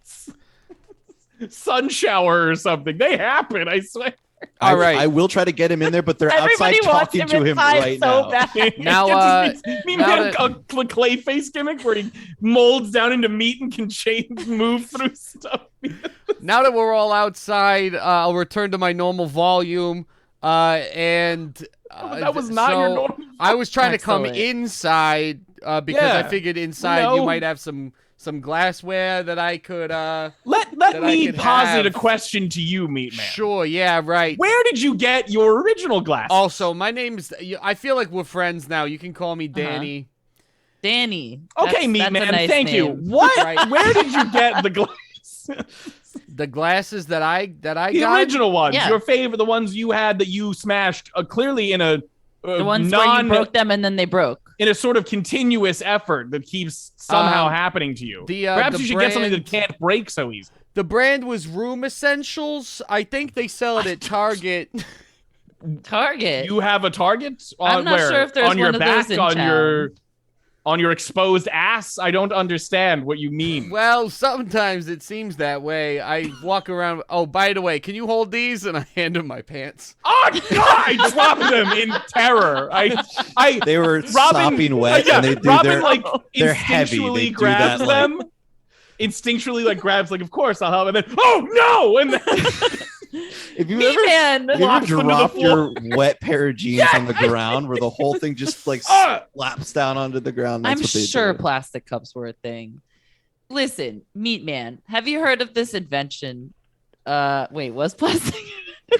sun shower or something. They happen, I swear. All right. I will try to get him in there, but they're Everybody outside wants talking to him inside right so now. bad. Now, Me now man, a clay face gimmick where he molds down into meat and can change, move through stuff. Now that we're all outside, I'll return to my normal volume. And That was not your normal. I was trying to come Excellent. inside because I Yeah. figured inside No. you might have some glassware that I could. Let that I me could posit a have. question to you, Meatman. Sure, yeah, right. Where did you get your original glass? Also, my name's. I feel like we're friends now. You can call me Danny. Danny. Okay, That's a Meatman, nice thank you. name. What? Right. Where did you get the glass? The glasses that I The got. original ones, Yeah. your favorite, the ones you had that you smashed clearly in a The ones where you broke them and then they broke. in a sort of continuous effort that keeps somehow happening to you. Perhaps the you should get something that brand- can't break so easy. The brand was Room Essentials. I think they sell it at Target. Target. You have a target on I'm not where? sure if there's on your one of back, those in on town. your exposed ass. I don't understand what you mean. Well, sometimes it seems that way. I walk around. Oh, by the way, can you hold these? And I hand him my pants. Oh God! I dropped them in terror. They were Robin, sopping wet, yeah, and they do Robin their. like they're heavy. They instinctually do grabs that, like- them. Instinctually, like grabs, like of course I'll help, and then oh no! And then If you ever, Man. if you ever Flopped onto the drop floor. your wet pair of jeans on the ground, where the whole thing just like Ah! slaps down onto the ground, that's I'm what they sure do. plastic cups were a thing. Listen, Meatman, have you heard of this invention? Wait, was plastic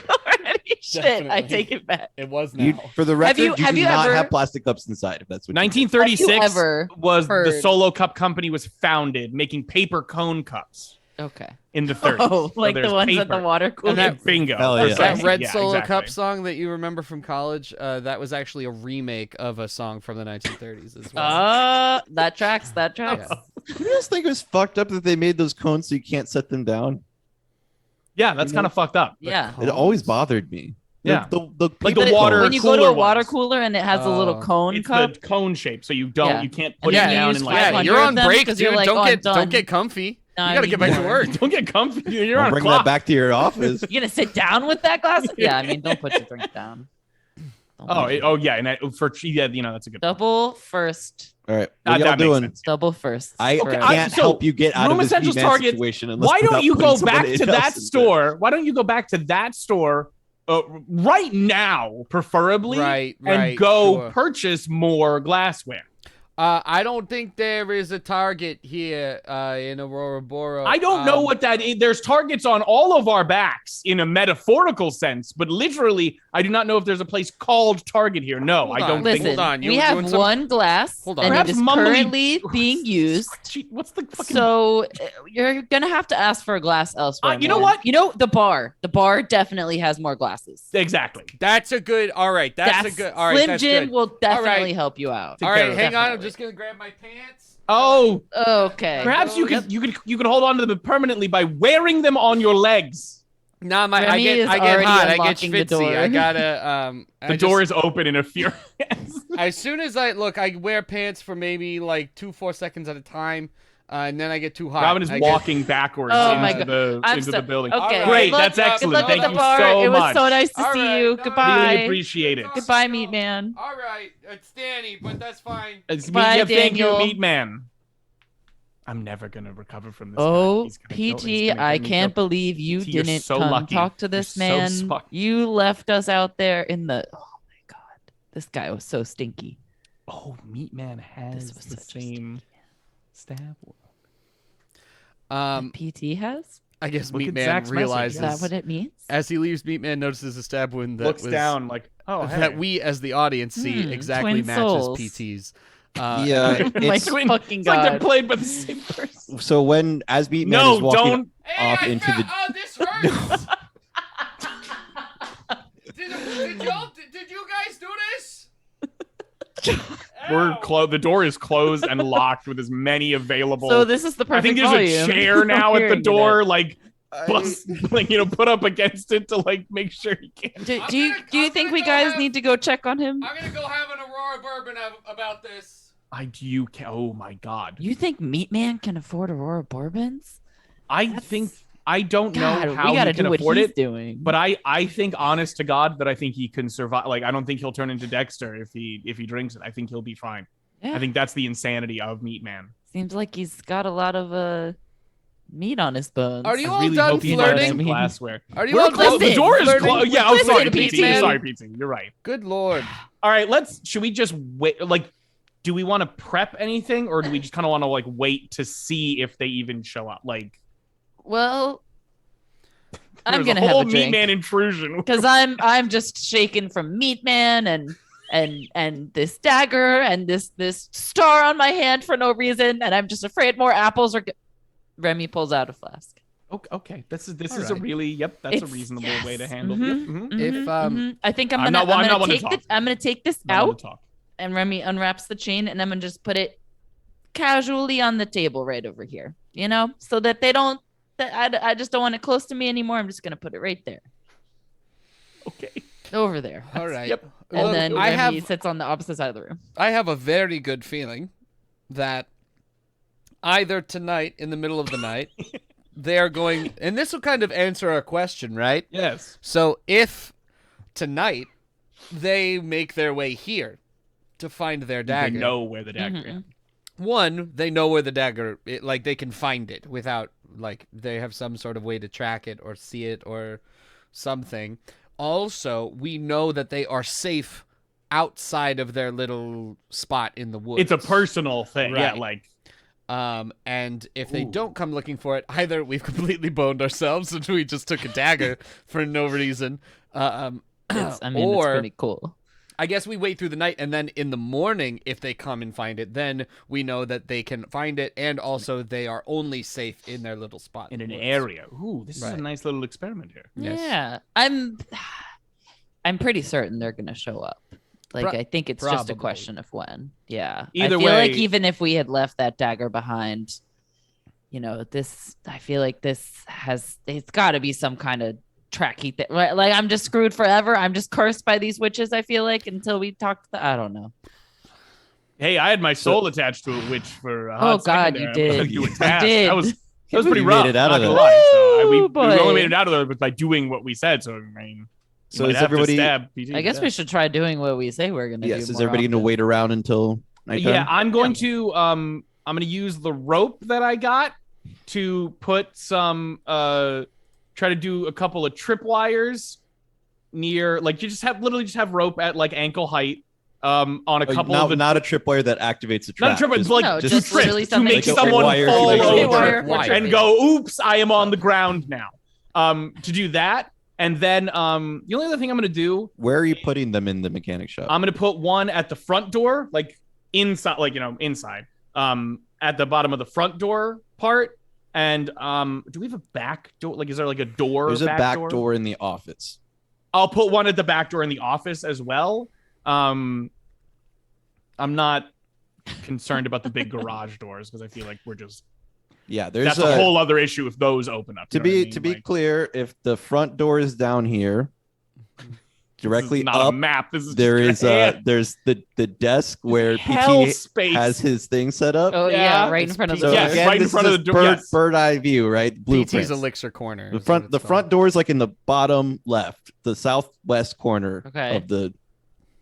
already? Shit, I Definitely. take it back. It was now. You, for the record, you- you, have do you not ever- have plastic cups inside. If that's what. you do. 1936 Have you ever was the heard- Solo Cup company was founded, making paper cone cups Okay. in the 30s. Oh, So like the there's ones at paper. the water cooler. And that- bingo. Hell yeah. That Precisely. Red Yeah, Solo exactly. Cup song that you remember from college, that was actually a remake of a song from the 1930s as well. That tracks. That tracks. Yeah. You guys think it was fucked up that they made those cones so you can't set them down? Yeah, that's kind of fucked up. Yeah. It always bothered me. Yeah. the Like paper the water When you go to cooler a water ones. cooler and it has a little Oh. cone It's cup, the cone shape, so you don't, Yeah. you can't put Yeah, it down use and five like. Yeah, 500 you're on of them break, 'cause dude. you're like, don't "Oh, I'm get done." comfy. No, You I gotta need get back to more. work. Don't get comfy. You're I'll on a bring clock. that back to your office. You gonna sit down with that glass? Yeah, I mean, don't put your drink down. Don't Oh, put it- yeah, and that's a good. double first. All right, That what y'all makes doing? sense. Double first. I for- can't so help you get out Room of this Essentials Meatman Target, situation unless Why don't without you putting go back someone to else that in there. store? Why don't you go back to that store right now, preferably, Right, and go sure. purchase more glassware? I don't think there is a Target here in Auroraboro. I don't know what that is. There's targets on all of our backs in a metaphorical sense, but literally, I do not know if there's a place called Target here. No, Hold I on. don't Listen, think. Hold on, you we were have doing some- one glass, Hold on. and Perhaps it is mumbly- currently being used. What's the fucking? So you're gonna have to ask for a glass elsewhere. You know man. what? You know the bar. The bar definitely has more glasses. Exactly. That's a good. All right, that's a good. All right, Slim that's Jim good. will definitely right. help you out. All right, care of hang on. I'm definitely. just gonna grab my pants. Oh, Okay. perhaps you Yep. could hold on to them permanently by wearing them on your legs. Nah, I Remy get is hot. already I get unlocking the schwitzy. door. I gotta The door is open in a fury. As soon as I wear pants for maybe like 2-4 seconds at a time, and then I get too hot. Robin is I get- walking backwards Oh my into God. the I'm into so- the building. Okay. All Great, Good luck- that's good excellent. luck Thank at you the bar. so It was much. so nice to All see right, you. no, Goodbye. Really appreciate it. Goodbye, meat man. All right, it's Danny, but that's fine. It's Bye, yeah, thank you, Daniel. meat man. I'm never gonna recover from this. Oh, guy. He's gonna go- PT, he's gonna I get me can't killed. believe you PT, you're didn't so come lucky. talk to this You're man. so lucky. You left us out there in the. Oh my God, this guy was so stinky. Oh, meat man has This was the such a same stab. PT has. I guess Look at Meatman Zach's message. realizes Is that what it means? as he leaves, Meatman notices a stab wound that Looks was, down like, oh, hey. that we as the audience see exactly twin matches souls. PT's. Yeah, My it's, Twin- fucking It's like they're God. played by the same person. so when as Meatman No, is walking don't. off into the Oh, this hurts. did you guys do this? The door is closed and locked with as many available. So this is the I think perfect there's volume. a chair now at the Hearing door. it. Like put up against it to like make sure he can't. Do you think we guys need to go check on him? I'm gonna go have an Aurora bourbon about this. Oh my God. You think Meatman can afford Aurora bourbons? I don't know how we gotta he can do what afford he's it, doing. but I think, honest to God, that I think he can survive. Like, I don't think he'll turn into Dexter if he drinks it. I think he'll be fine. Yeah. I think that's the insanity of Meatman. Seems like he's got a lot of meat on his bones. Are you I all really done hope he has some flirting? glassware. Are you We're all close. done The door is flirting? closed. Yeah, I'm Listen, sorry, PT. PT. Sorry, PT. You're right. Good Lord. All right, should we just wait? Like, do we want to prep anything, or do we just kind of want to like wait to see if they even show up? Like, Well, I'm there's gonna a whole have a drink Meatman intrusion. because I'm just shaken from Meatman and this dagger and this star on my hand for no reason, and I'm just afraid more apples are. Remy pulls out a flask. Okay, this is All a right. really that's a It's- reasonable yes. way to handle. Mhm. Yep, If I think I'm not one to talk. I'm gonna take this Not wanna out, talk. and Remy unwraps the chain, and I'm gonna just put it casually on the table right over here, so that they don't. I just don't want it close to me anymore. I'm just gonna put it right there, Okay. over there. all right. Yep. And Look, then I Remy have sits on the opposite side of the room. I have a very good feeling that either tonight in the middle of the night they are going, and this will kind of answer our question, right? Yes. So if tonight they make their way here to find their They dagger, know where the dagger Mhm. is. one, they know where the dagger, like they can find it without, like they have some sort of way to track it or see it or something. Also, we know that they are safe outside of their little spot in the woods. It's a personal thing. Yeah, Right. like And if they Ooh. don't come looking for it, either we've completely boned ourselves and we just took a dagger for no reason. Yes, I mean, or it's pretty cool. I guess we wait through the night, and then in the morning, if they come and find it, then we know that they can find it, and also they are only safe in their little spot in the an woods. area. Ooh, this is Right. a nice little experiment here. Yes. Yeah, I'm pretty certain they're gonna show up. Like, Pro- I think it's just a probably. question of when. Yeah. Either I feel like way- even if we had left that dagger behind, I feel like it's got to be some kind of tracky thing. Like, I'm just screwed forever. I'm just cursed by these witches, I feel like, until we talk to I don't know. Hey, I had my soul attached to a witch for a hot Oh, God, second you there. did. I'm You a task. did. That was pretty You rough. made it out not of gonna there. lie. So, we Woo, only boy. made it out of there by doing what we said. So I mean, you So might is have to everybody- stab PT. I guess we should try doing what we say we're gonna do. Yes, is more everybody going to often. wait around until nighttime? Yeah, I'm going to I'm going to use the rope that I got to put some try to do a couple of tripwires near, like, you just have rope at like ankle height on a couple of the not a tripwire that activates the trap. not a trip, it's just- like No, just just trip literally to something make like a someone wire, fall like a over wire, wire. and go, oops, I am on the ground now. To do that, and then the only other thing I'm gonna do, Where are you putting them in the mechanic shop? I'm gonna put one at the front door, like inside, like inside, at the bottom of the front door part. And do we have a back door? Like, is there like a door? There's a back door in the office. I'll put one at the back door in the office as well. I'm not concerned about the big garage doors because I feel like we're just Yeah, there's that's a whole other issue if those open up. to you know what I be mean? to be Like, clear, if the front door is down here, directly this is not up, a map. This is there just is a hand. there's the desk where hell PT space. has his thing set up. Oh Yeah, yeah, right in it's front of So the Yes, again, right in this front is of the door, bird, yes. bird eye view, right? PT's Blueprints. elixir corner. The is front what the it's front called. door is like in the bottom left, the southwest corner Okay. of the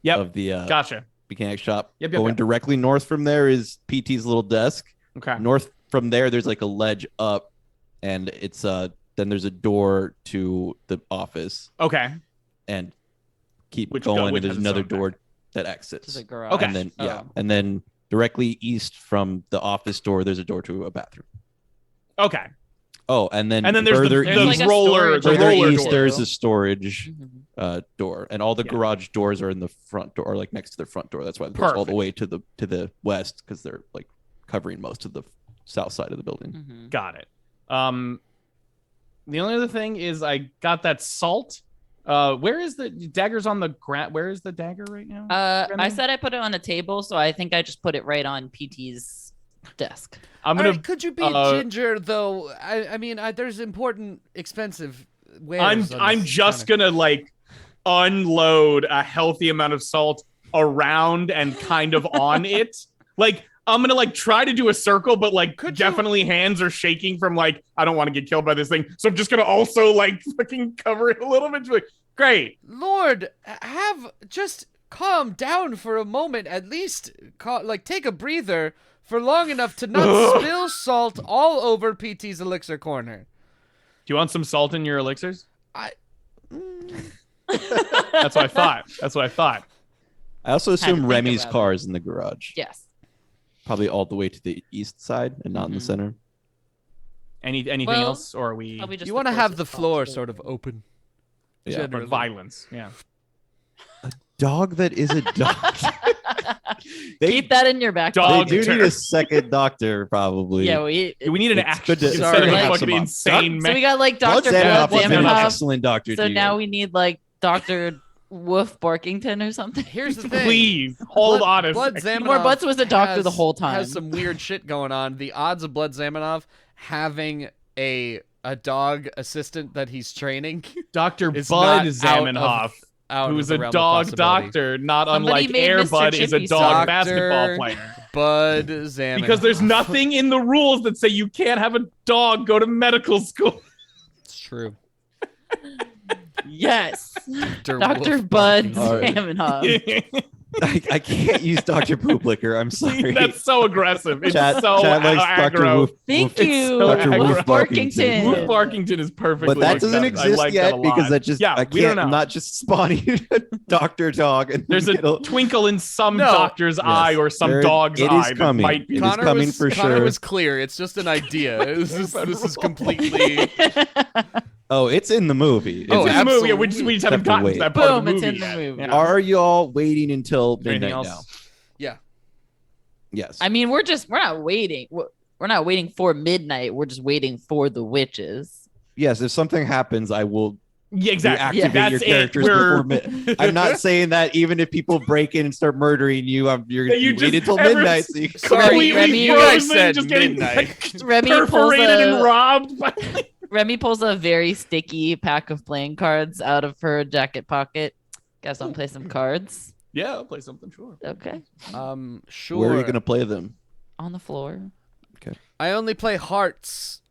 Yep. of the Gotcha. mechanic shop. Yep, Going directly north from there is PT's little desk. Okay. North from there, there's like a ledge up, and it's then there's a door to the office, Okay. and keep Which going, which and there's has its another own door back. that to exits. the garage. Okay. And then Oh. and then directly east from the office door, there's a door to a bathroom. Okay. Oh, and then And then there's further There's the like a roller, storage the further roller east, door. there's a storage Mhm. door, and all the Yeah. garage doors are in the front door, or like next to the front door. That's why it goes all the Perfect. way to the west, because they're like covering most of the south side of the building. Mhm. Got it. The only other thing is I got that salt. Where is the dagger's on the ground? Where is the dagger right now? I Remy? said I put it on a table, so I think I just put it right on PT's desk. I'm gonna. Could you be ginger though? I mean, there's important, expensive wares. I'm just gonna like unload a healthy amount of salt around and kind of on it. Like I'm gonna like try to do a circle, but like definitely hands are shaking from like I don't want to get killed by this thing. So I'm just gonna also like fucking cover it a little bit. Like, great, Lord, just calm down for a moment. At least take a breather for long enough to not spill salt all over PT's elixir corner. Do you want some salt in your elixirs? That's what I thought. I also assume Remy's car is in the garage. Yes. Probably all the way to the east side and not in the center. Anything else, or are we? You want to have the floor sort of open. Yeah. For violence. Yeah. Dog that is a dog. Keep that in your back. They do need a second doctor, probably. Yeah, we need an It's actual good to- instead of Sorry. like fucking insane. So we got like Blood Dr. Zamenhof Blood is an Zamenhof. excellent doctor. So to now you. we need like Dr. Woof Barkington or something. Here's the thing. Please hold on a Blood second. Zamenhof Butts was a doctor the whole time. Has some weird shit going on. The odds of Blood Zamenhof having a dog assistant that he's training Dr. is Bud not Zamenhof, who's a dog doctor, not Somebody unlike made Air Mr. Bud is a Chippy dog Dr. basketball player. Bud Zamenhof. Because there's nothing in the rules that say you can't have a dog go to medical school. It's true. Yes. Dr. Wolf Bud Barkington. Zamenhof. I can't use Dr. Pooplicker. I'm sorry. That's so aggressive. It's Chad so likes Dr. aggro. Woof. Thank Woof- you, Dr. Woof Woof Barkington. Wolf Barkington is perfect. But that doesn't exist yet because that just yeah, I we don't can't. know. I'm not just spawning a doctor dog. And There's a twinkle in some No. doctor's eye or some dog's it eye is that coming. might be. It is coming for Connor sure. was clear. It's just an idea. This is completely. Oh, it's in the movie. Oh, It's in the movie. Yeah, we absolutely. just haven't Have to gotten to wait. that part of Boom, the it's movie in the yet. movie. Yeah. Are y'all waiting until Anything midnight else? now? Yeah. Yes. I mean, we're not waiting. We're not waiting for midnight. We're just waiting for the witches. Yes. If something happens, I will Yeah, exactly. reactivate That's your it. characters We're- before midnight. I'm not saying that even if people break in and start murdering you, you're That you you wait just until ever- midnight. So you Sorry, completely Remy, you guys frozen, said just getting midnight. Remy pulls perforated and a robbed. By... Remy pulls a very sticky pack of playing cards out of her jacket pocket. Guys, want to play some cards? Yeah, I'll play something. Sure. Okay, Sure. Where are you gonna play them? on the floor. I only play hearts.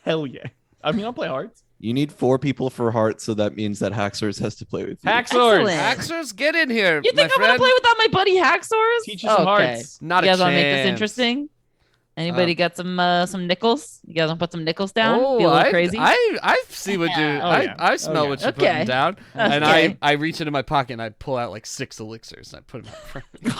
Hell yeah. I mean, I'll play hearts. You need 4 people for hearts, so that means that Haxorus has to play with you. Hacksaws. Excellent. Axers, get in here, You my think I'm gonna friend. play without my buddy Haxorus? Teach you some Okay. hearts. Not You guys a want to make this chance. interesting? Anybody got some nickels? You guys want to put some nickels down? Oh, Be a little crazy. I see what you. Oh, I, yeah. I smell Oh, what yeah. you're putting Okay. down, and Okay. I reach into my pocket and I pull out like 6 elixirs and I put them in front of me.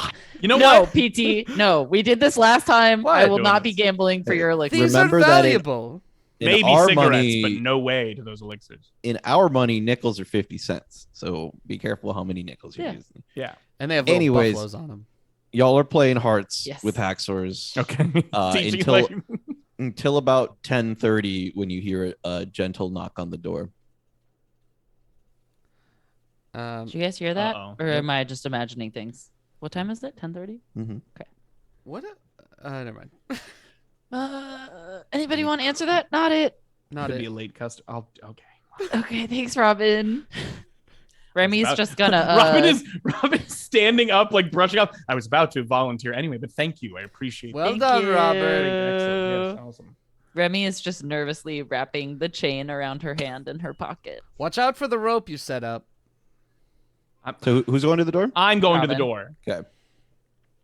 You know no, what? PT. No, we did this last time. Why I will doing not be this? gambling for your elixir. These Remember are that valuable. In Maybe our cigarettes, money, but no way to those elixirs. in our money, nickels are 50 cents. So be careful how many nickels you're Yeah. using. Yeah. And they have little Anyways. buffaloes on them. Y'all are playing hearts Yes. with Haxors Okay. Teaching until like- until about 10:30 when you hear a gentle knock on the door. Did you guys hear that? Uh-oh. Or am I just imagining things? What time is it? 10:30? What? Never mind. Anybody want to answer that? Not it. Not Could it. be a late customer. Okay. Okay, thanks, Robin. Remy's About- just gonna. Robin is standing up, like brushing off. I was about to volunteer anyway, but thank you. I appreciate it. Well Thank done, you. Robert. Excellent. Yes, awesome. Remy is just nervously wrapping the chain around her hand in her pocket. Watch out for the rope you set up. So who's going to the door? I'm going to the Robin. door. Okay.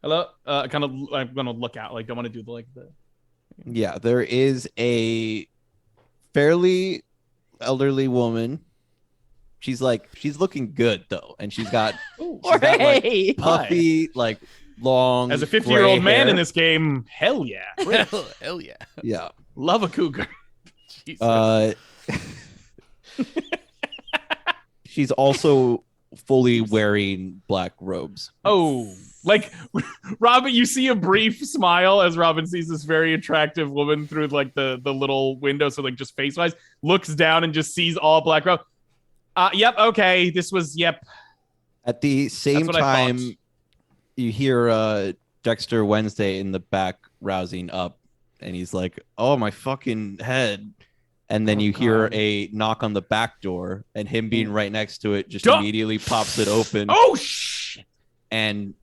Hello. Kind of. I'm gonna look out. Like, don't want to do the. Yeah, there is a fairly elderly woman. She's looking good though, and she's got got, like, Jorge! puffy, like long. As a 50-year-old gray man hair. in this game, hell yeah, Hell yeah. Yeah. love a cougar. Jesus. She's also fully wearing black robes. Oh, like Robin, you see a brief smile as Robin sees this very attractive woman through like the little window, so like just face wise, looks down and just sees all black robe. Yep, okay, this was yep. At the same That's what I time, thought. you hear Dexter Wednesday in the back rousing up, and he's like, "Oh, my fucking head!" And then you hear a knock on the back door, and him being right next to it just immediately pops it open. Oh shit! And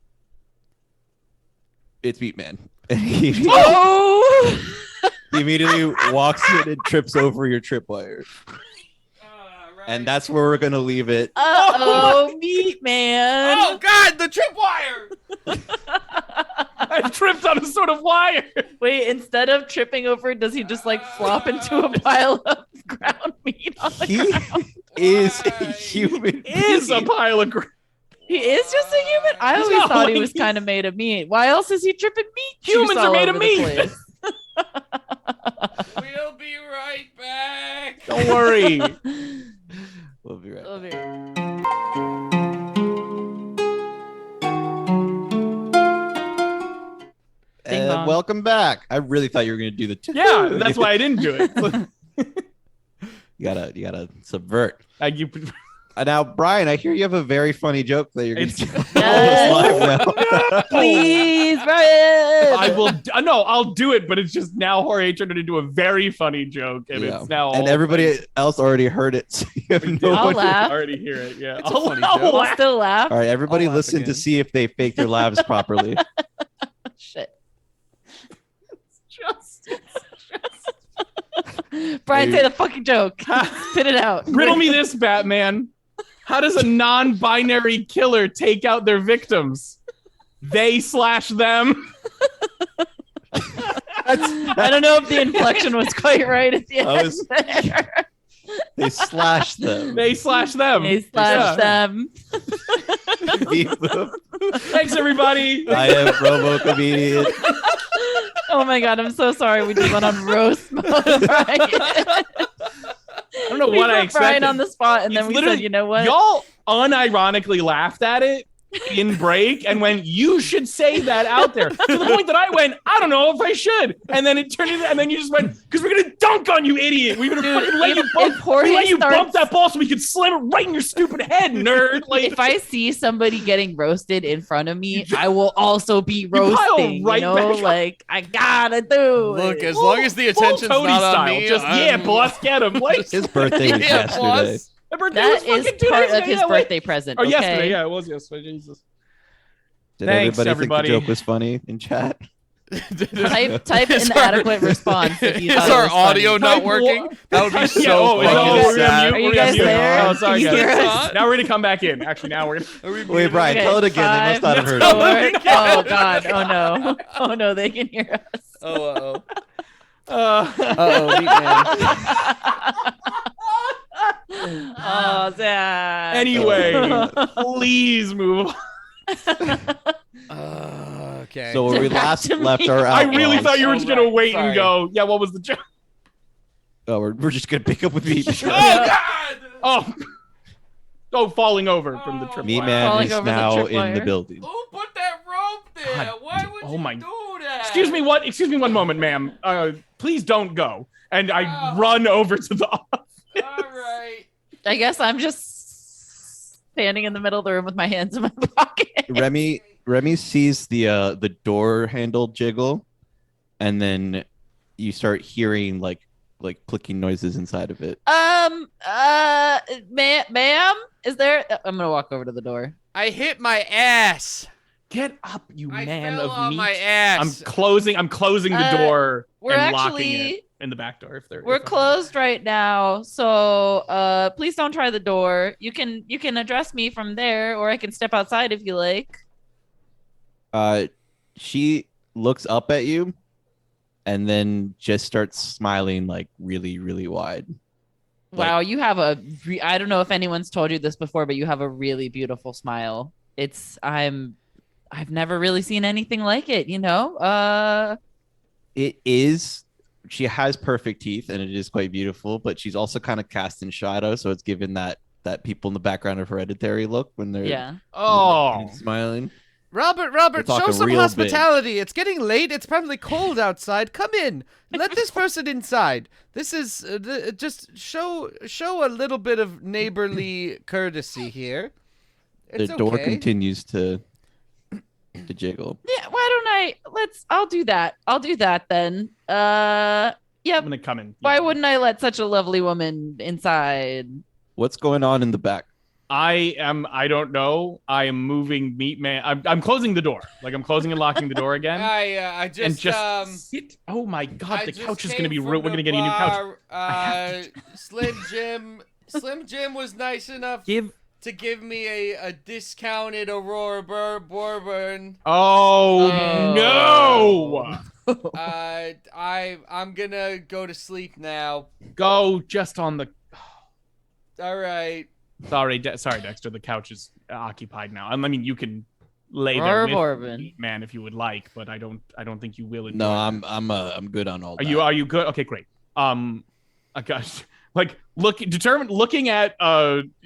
it's Meatman. He immediately walks in and trips over your tripwire. And that's where we're gonna leave it. Meatman! Oh God, the tripwire! I tripped on a sort of wire. Wait, instead of tripping over, does he just like flop into a pile of ground meat on the ground? He is a human. Is a pile of ground. He is just a human? I always thought he was kind of made of meat. Why else is he tripping meat? Humans are made of meat. We'll be right back. Don't worry. We'll be right back. We'll be right And welcome back. I really thought you were going to do the Yeah, that's why I didn't do it. You gotta subvert. You, Now, Brian, I hear you have a very funny joke that you're going to tell Yes. live now. Please, Brian! I will. No, I'll do it. But it's just now Jorge turned it into a very funny joke, and it's now. And everybody else already heard it. So you have no I'll one- laugh. already hear it. Yeah, It's a funny I'll joke. We'll laugh. still laugh. All right, everybody I'll laugh listen to again. see if they fake their laughs properly. Shit. Just Brian, say the fucking joke. Spit it out. riddle me this, Batman. How does a non-binary killer take out their victims? They/them. I don't know if the inflection was quite right at the end there. They slash them. They/them. They slash them. Thanks, everybody. I am Robo Comedian. Oh my god, I'm so sorry. We just went on roast mode, Brian. I don't know what I put expected. Brian on the spot, and then It's we literally- said, you know what? Y'all unironically laughed at it in break and went, you should say that out there. To the point that I went, I don't know if I should. And then it turned into, and then you just went, because we're going to dunk on you, idiot. We're going to fucking let you bump, Jorge we let you bump starts- that ball so we could slam it right in your stupid head, nerd. Like, If I see somebody getting roasted in front of me, I will also be pile roasting. right you know, back up. like I gotta do Look, it. as long as the attention's Toady not on style. me, Just, yeah, boss, get him. Like, His birthday was Yeah, yesterday. boss. my birthday That was fucking is 2 part days of ago. his Yeah, wait. birthday present. Or Okay? yesterday. Yeah, it was yesterday. Jesus. Did Thanks, everybody everybody. think the joke was funny in chat? Type Is inadequate response if you Is thought it our was funny. audio not working? That would be Yeah, so is it all- fucking we're gonna sad. mute? Are you We're gonna guys mute. there? Oh, sorry, Can you guys. hear us? Now we're gonna come back in. Actually, now we're Wait, Brian, Okay, tell it again. They must not have heard it. 5, 4. Oh god. Oh no. Oh no. They can hear us. Oh, Oh, Zach. Anyway, please move on. okay. So where we Back last to left me. our I outlaws. really thought you were just gonna right, wait sorry. and go, yeah, what was the joke? Oh, we're just gonna pick up with Meatman. Oh God! Oh, falling over from the trip. Meatman Falling is over the now in tripwire. the building. Who put that rope there? God Why would oh you my- do that? Excuse me, what? Excuse me one moment, ma'am. Please don't go. And I run over to the office. All right. I guess I'm just standing in the middle of the room with my hands in my pocket. Remy sees the door handle jiggle, and then you start hearing like clicking noises inside of it. Ma'am, is there? I'm gonna walk over to the door. I hit my ass. Get up, you I man fell of on meat. my ass. I'm closing the door we're and locking actually- it in the back door. If they're We're if I'm- closed right now, so please don't try the door. You can address me from there, or I can step outside if you like. She looks up at you, and then just starts smiling like really, really wide. Wow, you have I don't know if anyone's told you this before, but you have a really beautiful smile. I've never really seen anything like it, you know? It is. She has perfect teeth, and it is quite beautiful. But she's also kind of cast in shadow, so it's given that people in the background of Hereditary look when they're Yeah. Oh, Robert, smiling. We're show talking some real hospitality. It's getting late. It's probably cold outside. Come in. Let this person inside. This is just show a little bit of neighborly courtesy here. It's The door okay. continues to jiggle. Yeah, why don't I'll do that. I'll do that then. Yep. I'm gonna come in. Why wouldn't I let such a lovely woman inside? What's going on in the back? I don't know. I am moving Meatman. I'm closing the door. Like I'm closing and locking the door again. I just sit. Oh my god, the just couch is came gonna be from ruined. We're the gonna get a new couch. Slim Jim was nice enough to give me a discounted Aurora bourbon. Oh no! I'm gonna go to sleep now. Go just on the. All right. Sorry, Dexter. The couch is occupied now. I mean, you can lay there with Meatman if you would like, but I don't think you will. No, I'm good on all that. Are you good? Okay, great. I gosh, like looking at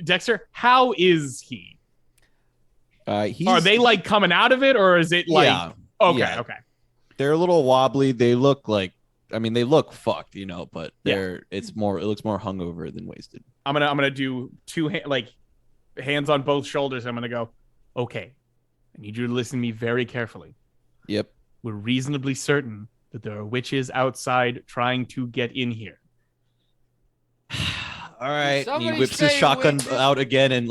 Dexter. How is he? Are they like coming out of it, or is it like? Yeah. Okay. They're a little wobbly. They look like. I mean, they look fucked, but it looks more hungover than wasted. I'm gonna do hands on both shoulders. I'm gonna go, okay. I need you to listen to me very carefully. Yep. We're reasonably certain that there are witches outside trying to get in here. All right. He whips his shotgun out again and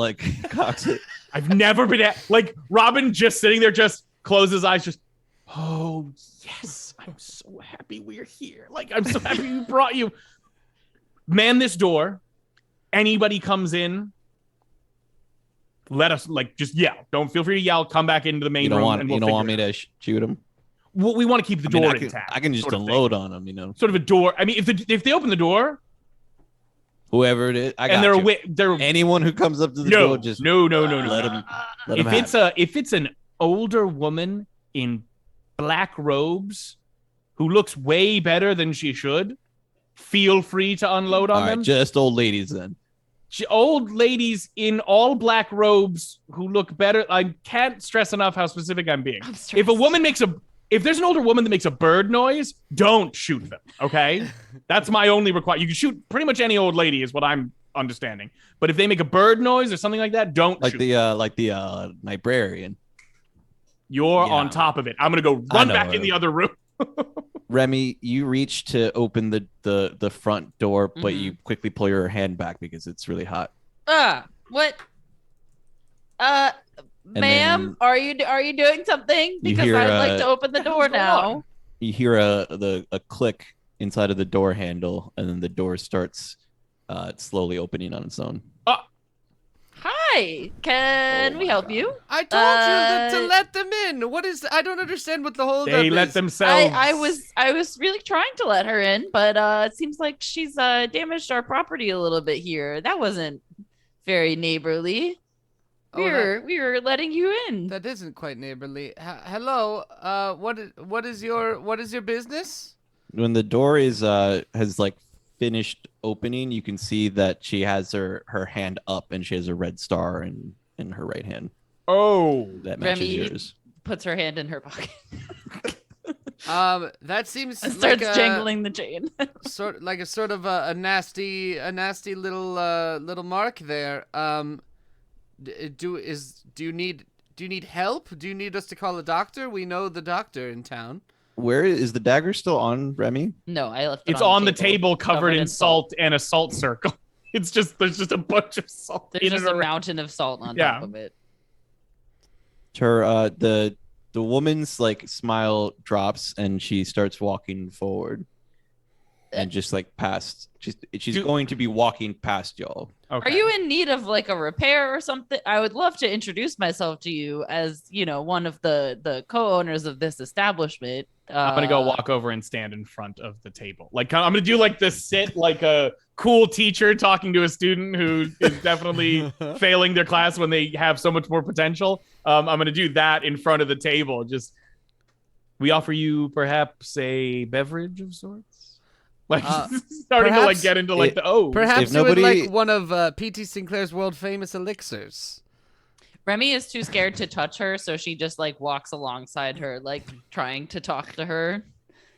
cocks it. I've never been Robin just sitting there, just closes his eyes, just, oh yes. I'm so happy we're here. I'm so happy we brought you. Man this door. Anybody comes in, let us just yell. Don't feel free to yell. Come back into the main room. You don't want me to shoot him? Well, we want to keep the door intact. I can just unload on them, Sort of a door. I mean, if they open the door, whoever it is, they're anyone who comes up to the door, just no. Let them. If it's an older woman in black robes who looks way better than she should, feel free to unload on them. Just old ladies then. Old ladies in all black robes who look better. I can't stress enough how specific I'm being. If there's an older woman that makes a bird noise, don't shoot them. Okay, that's my only requirement. You can shoot pretty much any old lady, is what I'm understanding. But if they make a bird noise or something like that, don't shoot them. Like the librarian. You're on top of it. I'm gonna go run back in the other room. Remy, you reach to open the front door, but you quickly pull your hand back because it's really hot. What? Ma'am, are you doing something? Because I'd like to open the door now. You hear a click inside of the door handle, and then the door starts slowly opening on its own. Hi, can we help you? I told you to let them in. I don't understand what the whole They let themselves. I was really trying to let her in, but it seems like she's damaged our property a little bit here. That wasn't very neighborly. We were letting you in. That isn't quite neighborly. Hello. What is your business? When the door has finished opening, you can see that she has her hand up and she has a red star in her right hand. Oh, that matches Remy yours. Puts her hand in her pocket. That seems and starts jangling the chain. sort of a nasty little mark there. Do you need help? Do you need us to call a doctor? We know the doctor in town. Where is the dagger still on, Remy? No, I left it. It's on the table covered in salt and a salt circle. There's just a bunch of salt. There's just a mountain of salt on top of it. Her the woman's smile drops and she starts walking forward. And just past she's going to be walking past y'all. Okay. Are you in need of a repair or something? I would love to introduce myself to you as, one of the co-owners of this establishment. I'm gonna go walk over and stand in front of the table. I'm gonna do the sit like a cool teacher talking to a student who is definitely failing their class when they have so much more potential. I'm gonna do that in front of the table. Just, we offer you perhaps a beverage of sorts. Starting to get into Perhaps you would like one of P.T. Sinclair's world famous elixirs. Remy is too scared to touch her, so she just walks alongside her, trying to talk to her.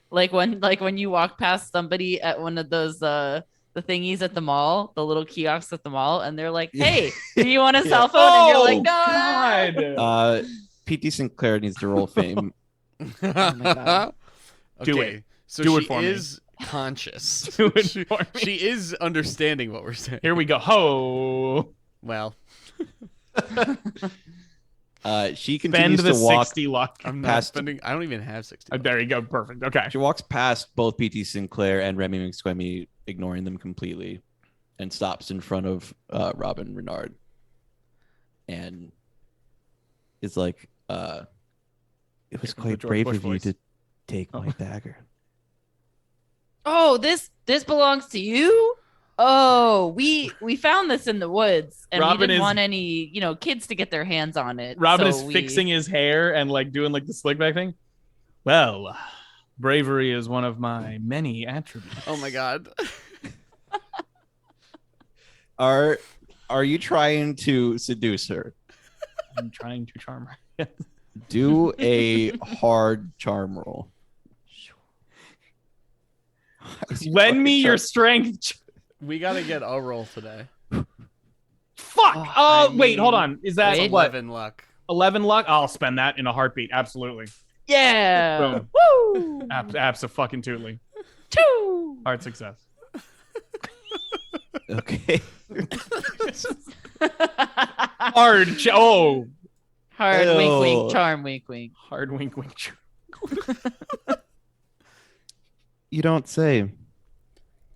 When you walk past somebody at one of those the thingies at the mall, the little kiosks at the mall, and they're like, "Hey, do you want a cell phone?" And you're like, "No." P.T. Sinclair needs to roll fame. Oh my God. Do Okay, it. so Do it she for me. is conscious. Do it for me. She is understanding what we're saying. Here we go. Ho! Well, She Spend continues the to walk 60 luck. I'm not past. spending. I don't even have 60. There you go. Perfect. Okay. She walks past both PT Sinclair and Remy McSquemmy, ignoring them completely, and stops in front of Robin Renard, and is like, It was Here comes the quite George brave Bush of you voice. to take my dagger. Oh, this belongs to you? Oh, we found this in the woods, and Robin we didn't is- want any, kids to get their hands on it. Robin so is we- fixing his hair and like doing like the slick back thing. Well, bravery is one of my many attributes. Oh my god. Are you trying to seduce her? I'm trying to charm her. Do a hard charm roll. Lend me your strength. We gotta get a roll today. Fuck. Oh, Oh, I wait, mean, hold on. Is that wait. what? 11 luck. 11 luck? I'll spend that in a heartbeat. Absolutely. Yeah. Boom. Woo. Abso-fucking-totally. Choo. Hard success. Okay. Hard. Oh. Hard wink, Ew. wink, charm, wink, wink. Hard wink, wink. You don't say.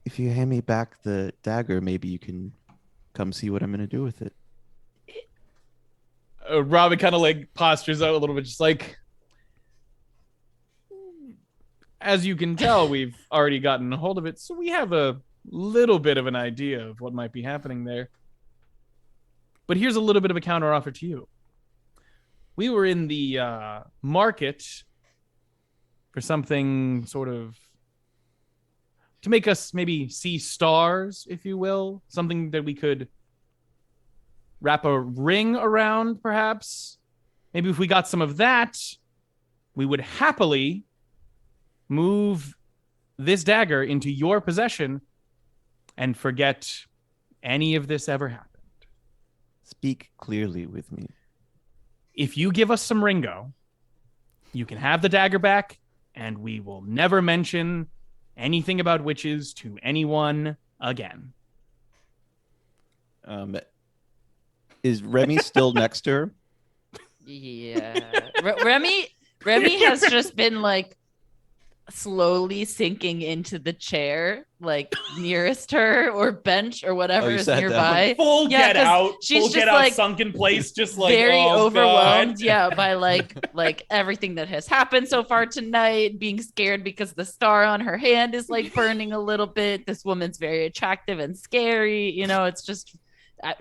If you hand me back the dagger, maybe you can come see what I'm going to do with it. Robin kind of like postures out a little bit, just like, as you can tell, we've already gotten a hold of it, so we have a little bit of an idea of what might be happening there. But here's a little bit of a counteroffer to you. We were in the market for something sort of to make us maybe see stars, if you will, something that we could wrap a ring around, perhaps. Maybe if we got some of that, we would happily move this dagger into your possession and forget any of this ever happened. Speak clearly with me. If you give us some Ringo, you can have the dagger back, and we will never mention anything about witches to anyone again. Is Remy still next to her? Yeah. Remy has just been like slowly sinking into the chair, like nearest her or bench or whatever you is sat down. nearby. Full Yeah, get 'cause out. she's Full just, get out, like, sunken place, just like very oh, overwhelmed, God. yeah, by like everything that has happened so far tonight, being scared because the star on her hand is like burning a little bit. This woman's very attractive and scary, it's just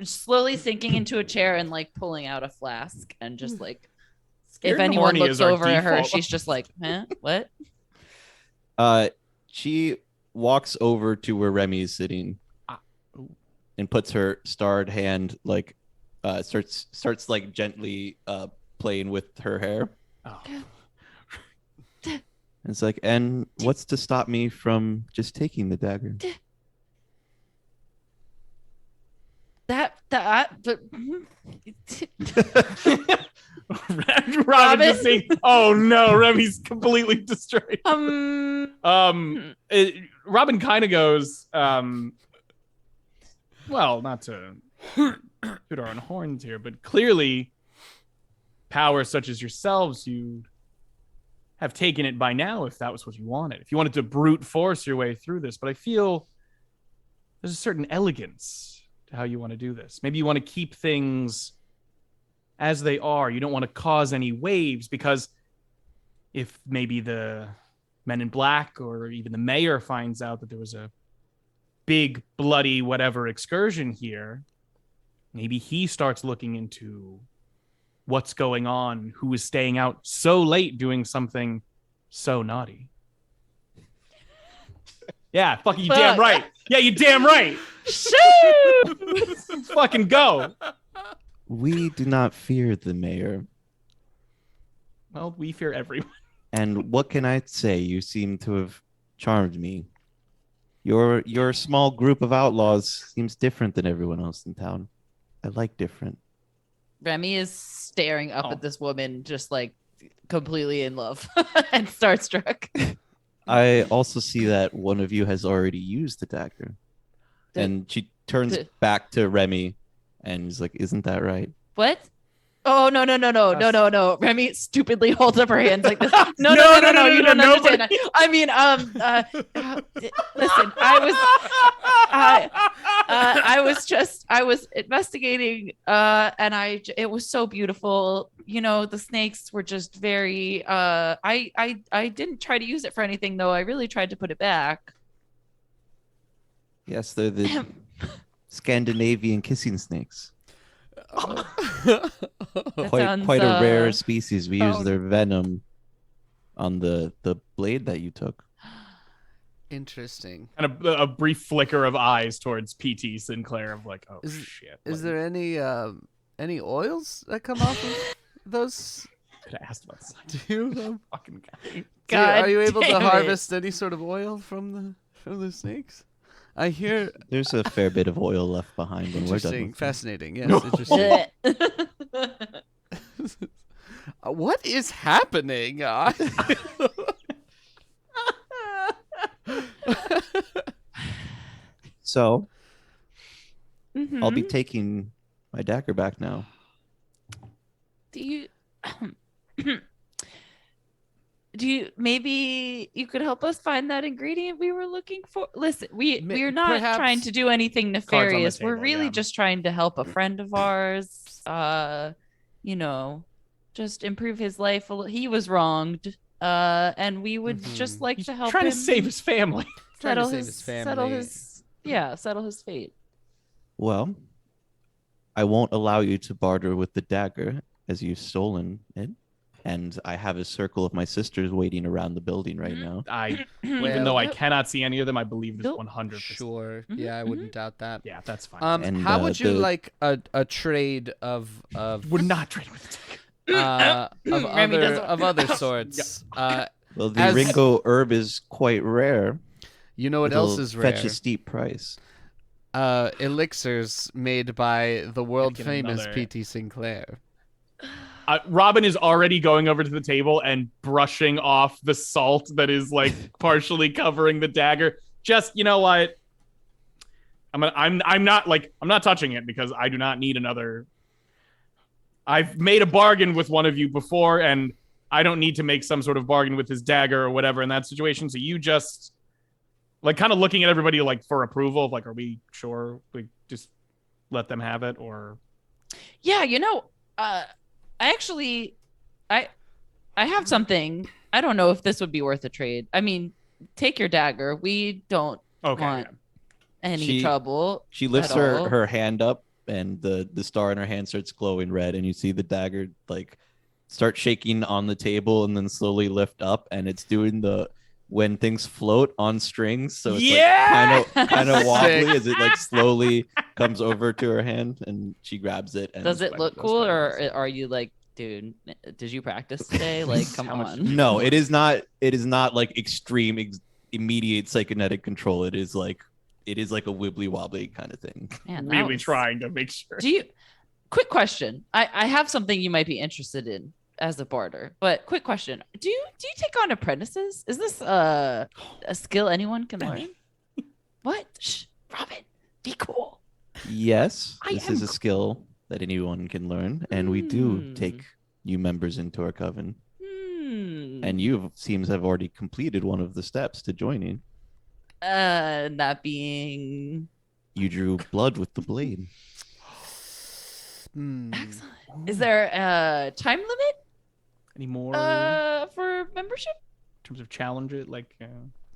slowly sinking into a chair and like pulling out a flask and just like Scared if and anyone horny looks is our over at her, default. she's just like, huh, what? She walks over to where Remy is sitting and puts her starred hand like starts like gently playing with her hair. Oh. And it's like, and what's to stop me from just taking the dagger? Robin just saying, "Oh no, Remy's completely destroyed." Robin kind of goes, well, not to toot our own horns here, but clearly, powers such as yourselves, you have taken it by now. If that was what you wanted, if you wanted to brute force your way through this, but I feel there's a certain elegance to how you want to do this. Maybe you want to keep things as they are. You don't want to cause any waves, because if maybe the Men in Black or even the mayor finds out that there was a big bloody whatever excursion here, maybe he starts looking into what's going on, who is staying out so late doing something so naughty. Yeah, fucking you damn right. Yeah, you damn right. Shoo! Fucking go. We do not fear the mayor. Well, we fear everyone. And what can I say? You seem to have charmed me. Your small group of outlaws seems different than everyone else in town. I like different. Remy is staring up Oh. at this woman, just like completely in love and starstruck. I also see that one of you has already used the dagger. And she turns back to Remy and is like, isn't that right? What? Oh, no. Remy stupidly holds up her hands like this. No, you don't understand. I mean, listen, I was investigating, and it was so beautiful. You know, the snakes were just very, I didn't try to use it for anything though. I really tried to put it back. Yes, they're the Scandinavian kissing snakes. Quite a rare species. We use their venom on the blade that you took. Interesting. And a brief flicker of eyes towards PT Sinclair of like, oh shit. Is there any oils that come off of those? Could have asked about Do you, fucking guy. God, are you able to damn it. harvest any sort of oil from the snakes? I hear There's a fair bit of oil left behind when we're done. interesting, with fascinating. Yes, interesting. What is happening? So Mhm. I'll be taking my dagger back now. Do you maybe you could help us find that ingredient we were looking for? Listen, we're not perhaps trying to do anything nefarious. We're table, really yeah. just trying to help a friend of ours. You know, just improve his life. He was wronged. And we would just like to help Trying him to save his family. Trying to settle save his his family. settle his fate. Well, I won't allow you to barter with the dagger as you've stolen it. And I have a circle of my sisters waiting around the building right now. Even though I cannot see any of them, I believe this Nope. 100%. Sure. Yeah, I wouldn't doubt that. Yeah, that's fine. And, How would you the- like a trade of We're not trading with the dagger. Remy doesn't- of other sorts? Well, the As- Ringo herb is quite rare. You know what It'll else is rare? fetch a steep price. Elixirs made by the world Get famous another- P.T. Sinclair. Robin is already going over to the table and brushing off the salt that is like partially covering the dagger. Just, you know what? I'm not touching it because I do not need another. I've made a bargain with one of you before, and I don't need to make some sort of bargain with his dagger or whatever in that situation. So you just like kind of looking at everybody like for approval of like, are we sure we just let them have it or? Yeah, you know, I have something. I don't know if this would be worth a trade. I mean, take your dagger. We don't want Yeah. any trouble. She lifts at all. her hand up, and the star in her hand starts glowing red, and you see the dagger like start shaking on the table and then slowly lift up, and it's doing the when things float on strings, so it's like kind of wobbly as it like slowly comes over to her hand, and she grabs it. And Does it look cool, or are you like, dude, did you practice today? Like, come on. No, it is not. It is not like extreme, immediate psychonetic control. It is like a wibbly wobbly kind of thing. Man, that Really was- trying to make sure. Quick question. I have something you might be interested in as a barter, but quick question. Do you take on apprentices? Is this a skill anyone can learn? What? Shh, Robin, be cool. Yes, I this am is a skill that anyone can learn, and we do take new members into our coven. And you seems have already completed one of the steps to joining. That being You drew blood with the blade. excellent. Is there a time limit Any more for membership? in terms of challenge it, like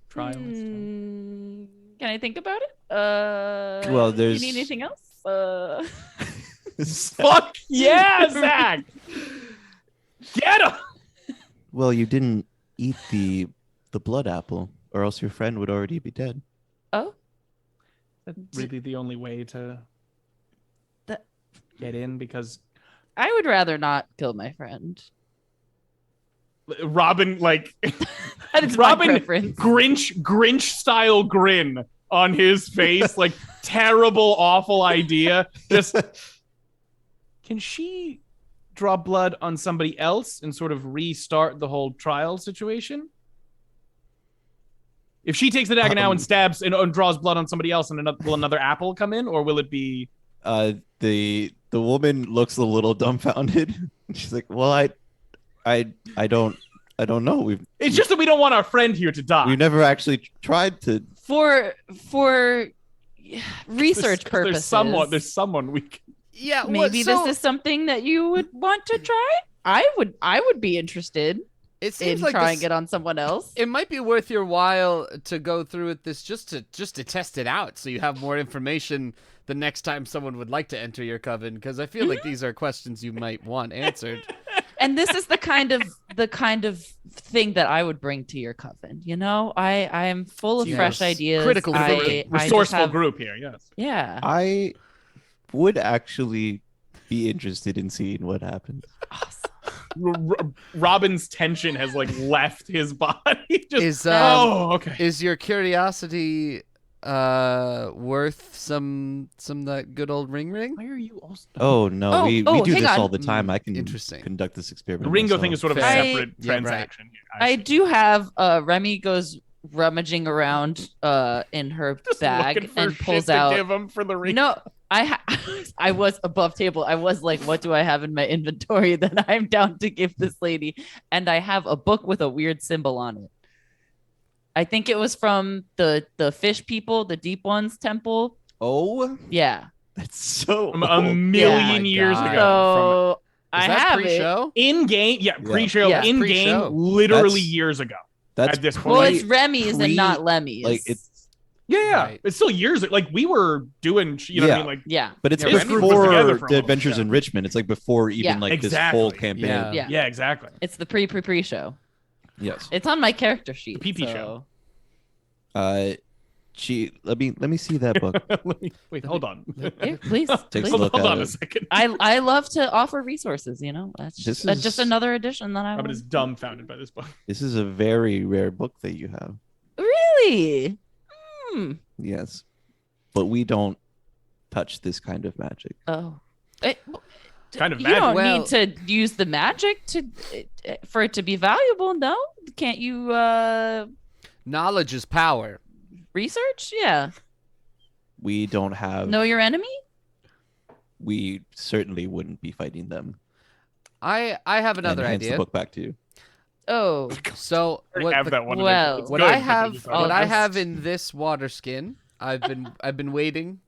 trials? Can I think about it? Well, You there's- need anything else? Fuck yeah, Zach! Get him! Well, you didn't eat the blood apple, or else your friend would already be dead. Oh, That's really the only way to That- get in because I would rather not kill my friend. Robin, like That is my Robin preference. Grinch style grin on his face, like terrible, awful idea. Just can she draw blood on somebody else and sort of restart the whole trial situation? If she takes the dagger now and stabs and draws blood on somebody else, and will another apple come in, or will it be? The woman looks a little dumbfounded. She's like, "Well, I don't know. It's just that we don't want our friend here to die. We've never actually tried to." For research purposes. There's someone we can. Yeah, maybe this is something that you would want to try. I would be interested. It seems in like trying it on someone else. It might be worth your while to go through with this just to test it out, so you have more information the next time someone would like to enter your coven. Because I feel like these are questions you might want answered. And this is the kind of thing that I would bring to your coven. You know, I am full of fresh ideas. Critical resourceful group here. Yes. Yeah. I would actually be interested in seeing what happens. Robin's tension has like left his body. Okay. Is your curiosity worth some that good old ring? Why are you also? Oh no, we do this all the time. I can Interesting. conduct this experiment. The Ringo myself. thing is sort of a separate transaction. Right. I do have Remy goes rummaging around in her bag and pulls out. To give him for the ring. No, I was above table. I was like, what do I have in my inventory that I'm down to give this lady? And I have a book with a weird symbol on it. I think it was from the fish people, the Deep Ones temple. Oh, yeah. That's so a million years ago. So I have pre-show? It in game. Yeah, pre-show. Yeah. In Pre-show. game, literally years ago. That's at this point. Well, it's Remy's and not Lemmy's. Like it's yeah. Right. It's still years. Like we were doing. You know what I mean? Like yeah. But it's Remy was together before for a the little Adventures bit. in Richmond. It's like before even like this whole campaign. Yeah. Exactly. It's the pre-show. Yes. It's on my character sheet. The PP so. show. Let me see that book. Wait, hold on. Here, please. Takes please. a look Hold at on a it. second. I love to offer resources, you know. That's This that's is- just another edition that I Robin want. is dumbfounded by this book. This is a very rare book that you have. Really? Yes, but we don't touch this kind of magic. Oh. Kind of you magic. don't Well- need to use the magic for it to be valuable, no? Can't you Knowledge is power. research? Yeah. We don't have. Know your enemy? We certainly wouldn't be fighting them. I have another and hands idea. the book back to you. Oh. So I already have that one. well, It's what good, I but have it's what I not- have in this water skin, I've been waiting.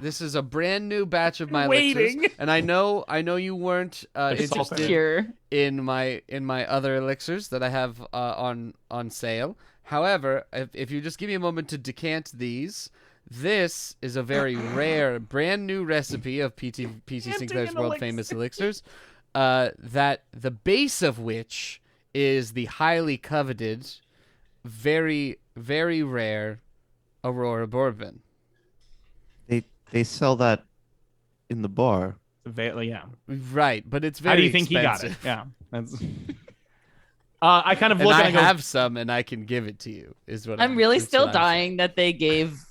This is a brand new batch of my elixirs, Waiting. and I know you weren't interested Here. in my other elixirs that I have on sale. However, if you just give me a moment to decant these, this is a very rare, brand new recipe of PT Sinclair's world famous elixirs. That the base of which is the highly coveted, very, very rare Auroraboro. They sell that in the bar. Yeah. Right, but it's very How do you think expensive. he got it? Yeah. That's. I kind of And look I and I go. have some, and I can give it to you. Is what I'm really that's still what I'm dying that they gave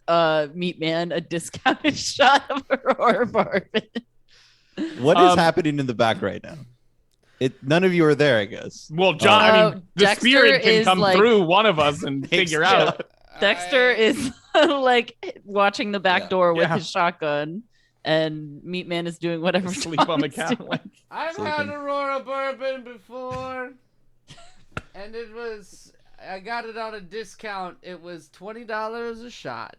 Meatman a discounted shot of Auroraboro. What is happening in the back right now? None of you are there, I guess. Well, John. I mean, the Dexter spirit can is come like- through one of us and figure out. Dexter is like watching the back door with Yeah. his shotgun, and Meatman is doing whatever. Sleep on the Sean's couch. doing. Like, I've had Aurora bourbon before, and I got it on a discount. It was $20 a shot.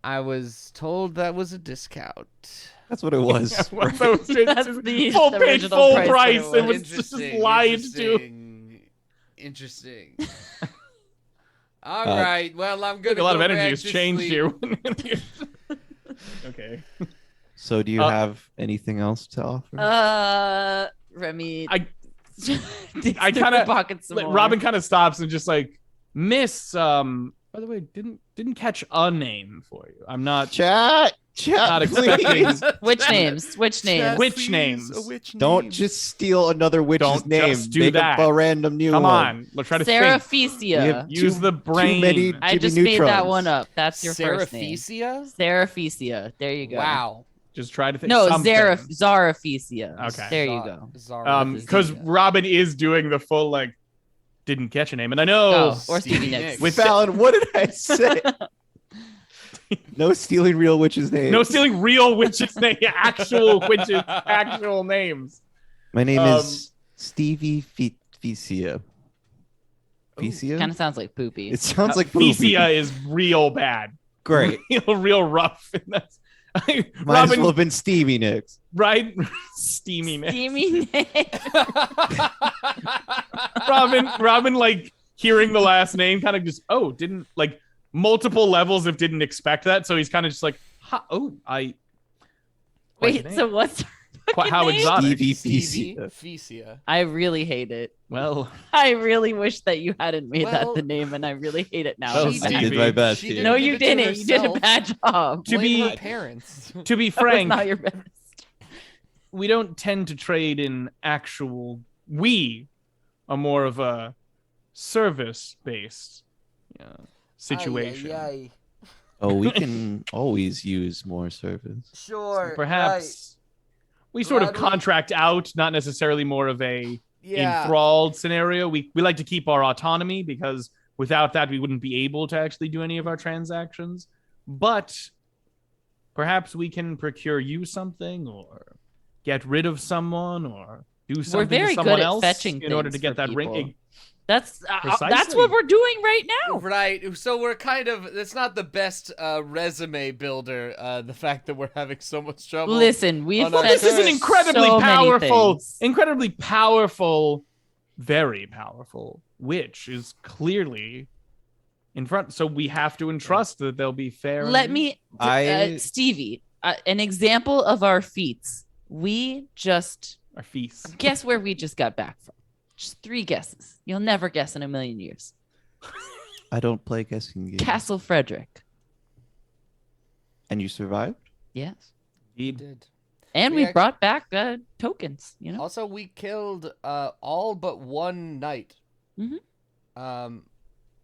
I was told that was a discount. That's what it was. That's the full paid original full price price. that It was just lied to. Interesting. All right. Well, I'm gonna. A lot of go energy back has to changed sleep. you. Okay. So, do you have anything else to offer? Remy. I kind kinda- of pocket some more. Robin kind of stops and just like, Miss. By the way, didn't catch a name for you. I'm not. Chat, Not expecting. Which names? Which names? Witch Please, names. a witch Don't name. just steal another witch's Don't name. just do Make that. up a random new Come one. on. Let's try to Sarah think. Fecia. Use the brain. many- I Jimmy just made that Neutrons. one up. That's your first name. Seraphesia? Sarah Fecia. There you go. Wow. Just try to think. No, something. Zaraphesia. Okay. There you go. Because Robin is doing the full like didn't catch a name, and I know Or Stevie Nicks. With Fallon, what did I say? No stealing real witches' names. no stealing real witches' name, actual witches' actual names. My name is Stevie Fecia. Fecia? Kind of sounds like poopy. It sounds like poopy. Fecia is real bad. Great. real rough. And that's Might Robin, as well have been Stevie Nicks. right? Steamy Nicks. Steamy Nicks. Robin, like hearing the last name, kind of just didn't like multiple levels of didn't expect that, so he's kind of just like, Wait, so what's her how name? exotic? Stevie Fecia. Fecia. I really hate it. Well, I really wish that you hadn't made Well- that the name, and I really hate it now. Well, It's I bad. did my best. She here. didn't No, give you it to didn't. You did a herself. bad job. To Blame be- her parents. to be That was frank, not your best. we don't tend to trade in actual. We are more of a service-based situation. Ay, ay, ay. Oh, we can always use more service. Sure. Perhaps we sort of Glad we- contract out, not necessarily more of a Yeah. enthralled scenario. We like to keep our autonomy because without that, we wouldn't be able to actually do any of our transactions. But perhaps we can procure you something or get rid of someone or do something very to someone good at else fetching in order to things get for that people. ring. That's Precisely. what we're doing right now. Right. So we're kind of, it's not the best resume builder, the fact that we're having so much trouble. Listen, we've Oh, no, This is an fetched incredibly so many powerful, things. very powerful witch is clearly in front. So we have to entrust that they'll be fair. Let me, Stevie, an example of our feats. We just our feast. guess where we just got back from. Just 3 guesses. You'll never guess in a million years. I don't play guessing games. Castle Frederick. And you survived? Yes. We did. And We we actually- brought back tokens, you know? Also, we killed all but one knight. Mhm.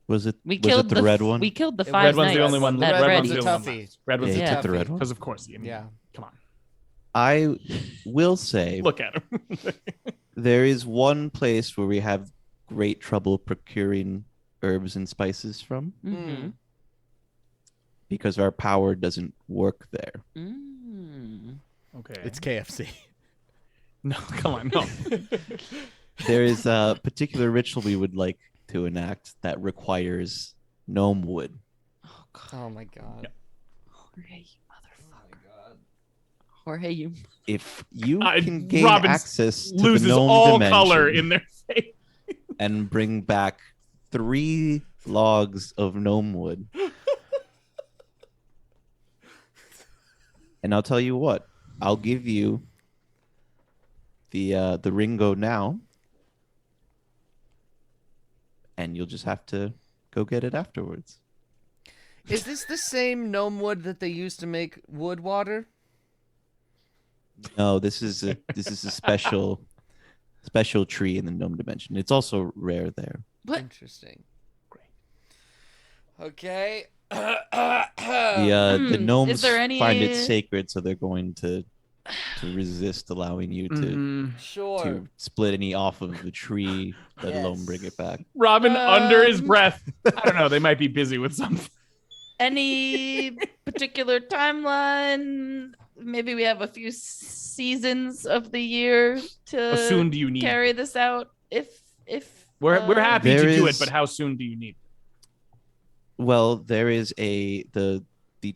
Was it We was killed it the red one? We killed the The 5 red one's knights. the only one. That Red Freddy. one's the only one. Tuffy. Red one's Yeah, the you Yeah. took the red one. because of course. I mean, Yeah. Come on. I will say Look at him. there is one place where we have great trouble procuring herbs and spices from Mhm. because our power doesn't work there. Mm. Okay. It's KFC. No, come on, no. There is a particular ritual we would like to enact that requires gnome wood. Oh, God. Oh my god. Jorge, you motherfucker. Jorge, you. If you Uh, can gain Robin's access to the Loses gnome all dimension color in their face. and bring back 3 logs of gnome wood. And I'll tell you what, I'll give you the Ringo now, and you'll just have to go get it afterwards. Is this the same gnome wood that they used to make wood water? No, this is a special tree in the gnome dimension. It's also rare there. What? Interesting. Great. Okay. The gnomes is there any- find it sacred, so they're going to resist allowing you to Mhm. Sure. to split any off of the tree, let alone bring it back. Robin, under his Um, breath. I don't know. They might be busy with something. Any particular timeline? Maybe we have a few seasons of the year to How soon do you need? carry this out. If We're happy to There do it, is- but how soon do you need? Well, there is the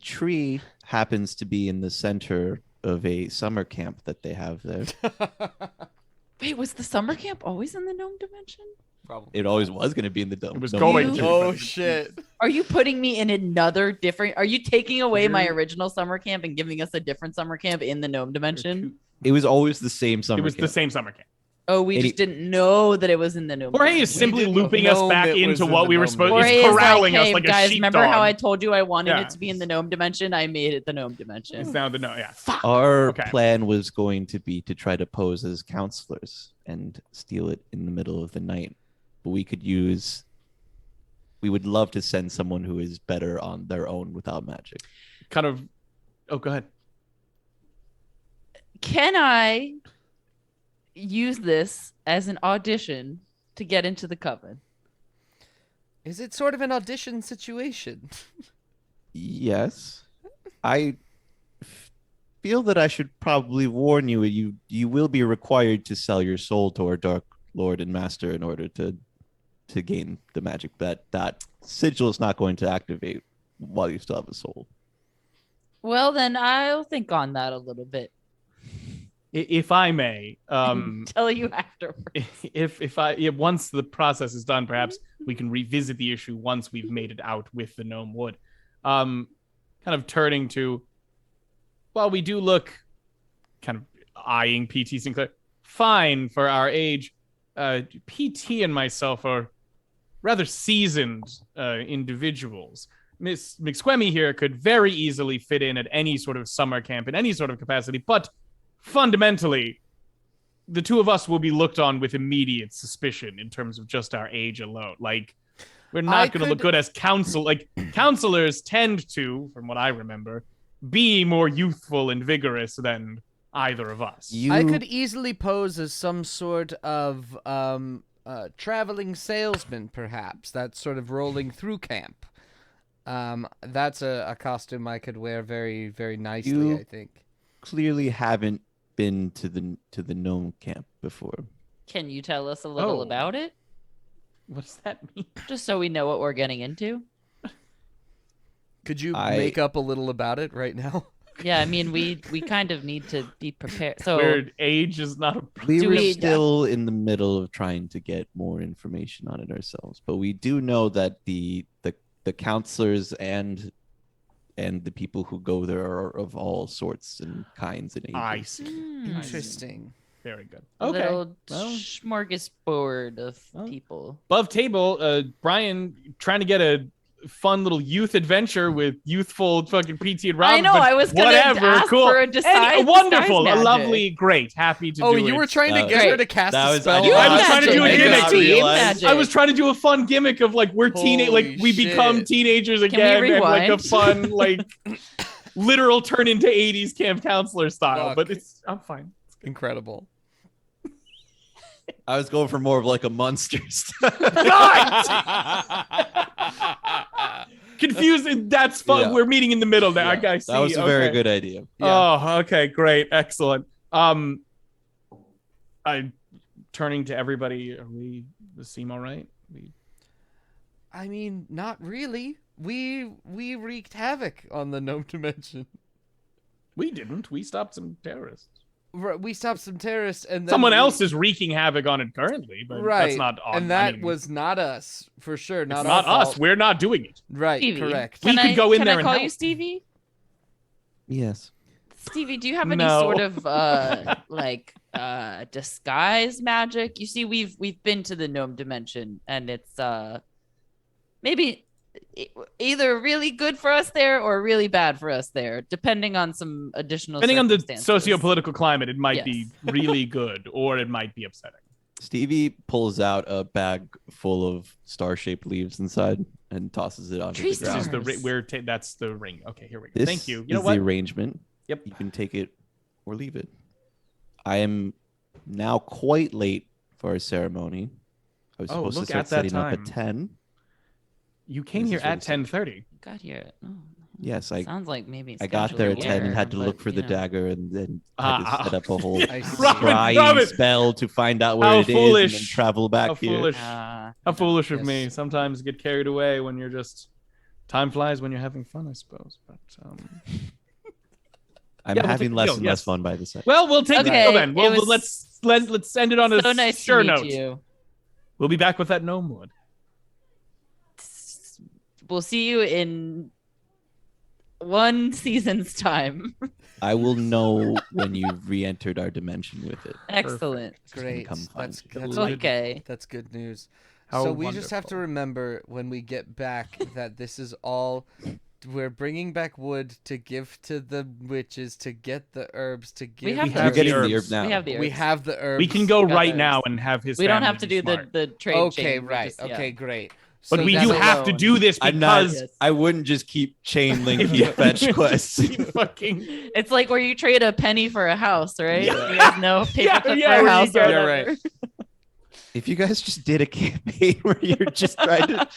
tree happens to be in the center of a summer camp that they have there. Wait, was the summer camp always in the gnome dimension? Probably. It always was going to be in the dome. It was gnome going dimension. to. Oh shit. Are you putting me in another different? Are you taking away my original summer camp and giving us a different summer camp in the gnome dimension? It was always the same summer It was the camp. same summer camp. Oh, we Any- just didn't know that it was in the gnome. Jorge is dimension. simply didn't looping know us back it was into in what the we were gnome supposed. Jorge He's is corralling like, us hey, like a guys, sheepdog. remember how I told you I wanted Yeah. it to be in the gnome dimension? I made it the gnome dimension. It's now the no. Yeah. Our Okay. plan was going to be to try to pose as counselors and steal it in the middle of the night. But we would love to send someone who is better on their own without magic. Kind of. Oh, go ahead. Can I use this as an audition to get into the coven? Is it sort of an audition situation? Yes. I feel that I should probably warn you. You will be required to sell your soul to our Dark Lord and Master in order to gain the magic. That sigil is not going to activate while you still have a soul. Well, then I'll think on that a little bit. If I may, Tell you afterwards. Once the process is done, perhaps we can revisit the issue once we've made it out with the gnome wood. Kind of turning to, well, we do look, kind of eyeing PT Sinclair, fine for our age. PT and myself are rather seasoned individuals. Miss McSquemmy here could very easily fit in at any sort of summer camp in any sort of capacity, but fundamentally, the two of us will be looked on with immediate suspicion in terms of just our age alone. Like, we're not going to look good as counselors tend to, from what I remember, be more youthful and vigorous than either of us. I could easily pose as some sort of traveling salesman, perhaps. That's sort of rolling through camp. That's a costume I could wear very, very nicely, I think. Clearly haven't been to the gnome camp before. Can you tell us a little about it? What does that mean? Just so we know what we're getting into. Could you make up a little about it right now? Yeah, I mean, we kind of need to be prepared. So Weird, age is not a We were still in the middle of trying to get more information on it ourselves, but we do know that the counselors and the people who go there are of all sorts and kinds and ages. I see. Interesting. Very good. A Okay. little smorgasbord of people. Above table, Brian trying to get a fun little youth adventure with youthful fucking PT and Robin. I know, I was going to ask cool. for a disguise wonderful, magic. a lovely, great, happy to do it. Oh, you were trying to get her to cast a spell? I was trying to do a magic. gimmick. I was trying to do a fun gimmick of like we're teenage, like we become teenagers again, and like a fun like literal turn into 80s camp counselor style. Fuck. But I'm fine. Incredible. I was going for more of like a monsters. Confusing. That's fun. Yeah. We're meeting in the middle now. Yeah, I see. that was a very good idea. Yeah. Oh, okay, great, excellent. I turning to everybody. Does it seem all right? I mean, not really. We wreaked havoc on the gnome dimension. We didn't. We stopped some terrorists. We stopped some terrorists, and then someone else is wreaking havoc on it currently, but that's not on. And that was not us, for sure. Not us. fault. We're not doing it. Right, Stevie, correct. We could go in there and Can I call help. you Stevie? Yes. Stevie, do you have any sort of disguise magic? You see, we've been to the gnome dimension, and it's maybe either really good for us there or really bad for us there, depending on some additional depending on the circumstances. socio-political climate. It might be really good, or it might be upsetting. Stevie pulls out a bag full of star-shaped leaves inside and tosses it onto the ground. This is that's the ring. Okay, here we go. This Thank you. is You know what? the arrangement. Yep. You can take it or leave it. I am now quite late for our ceremony. I was supposed to start setting up at 10. You came here at 10:30. Got here. Oh, yes, sounds like maybe I got there at 10 and had to look for the dagger and then had to set up a whole scrying spell to find out where it is and then travel back here. How foolish of me. Sometimes get carried away when you're just time flies when you're having fun, I suppose. But I'm having less and less fun by the second. Well, we'll take it then. Let's end it on a sure note. We'll be back with that gnome wood. We'll see you in 1 season's time. I will know when you've re-entered our dimension with it. Excellent. Great. That's okay. That's good news. How so we just have to remember when we get back that this is all... We're bringing back wood to give to the witches, to get the herbs, to give... We're getting the herb now. We have the herbs. We can go right now and have his We don't have to do the trade Okay, chain. right. Okay, great. But we do have to do this because I wouldn't just keep chain linking fetch quests. It's like where you trade a penny for a house, right? Yeah. You guys know paperclip for a house. Yeah, right. If you guys just did a campaign where you're just trying to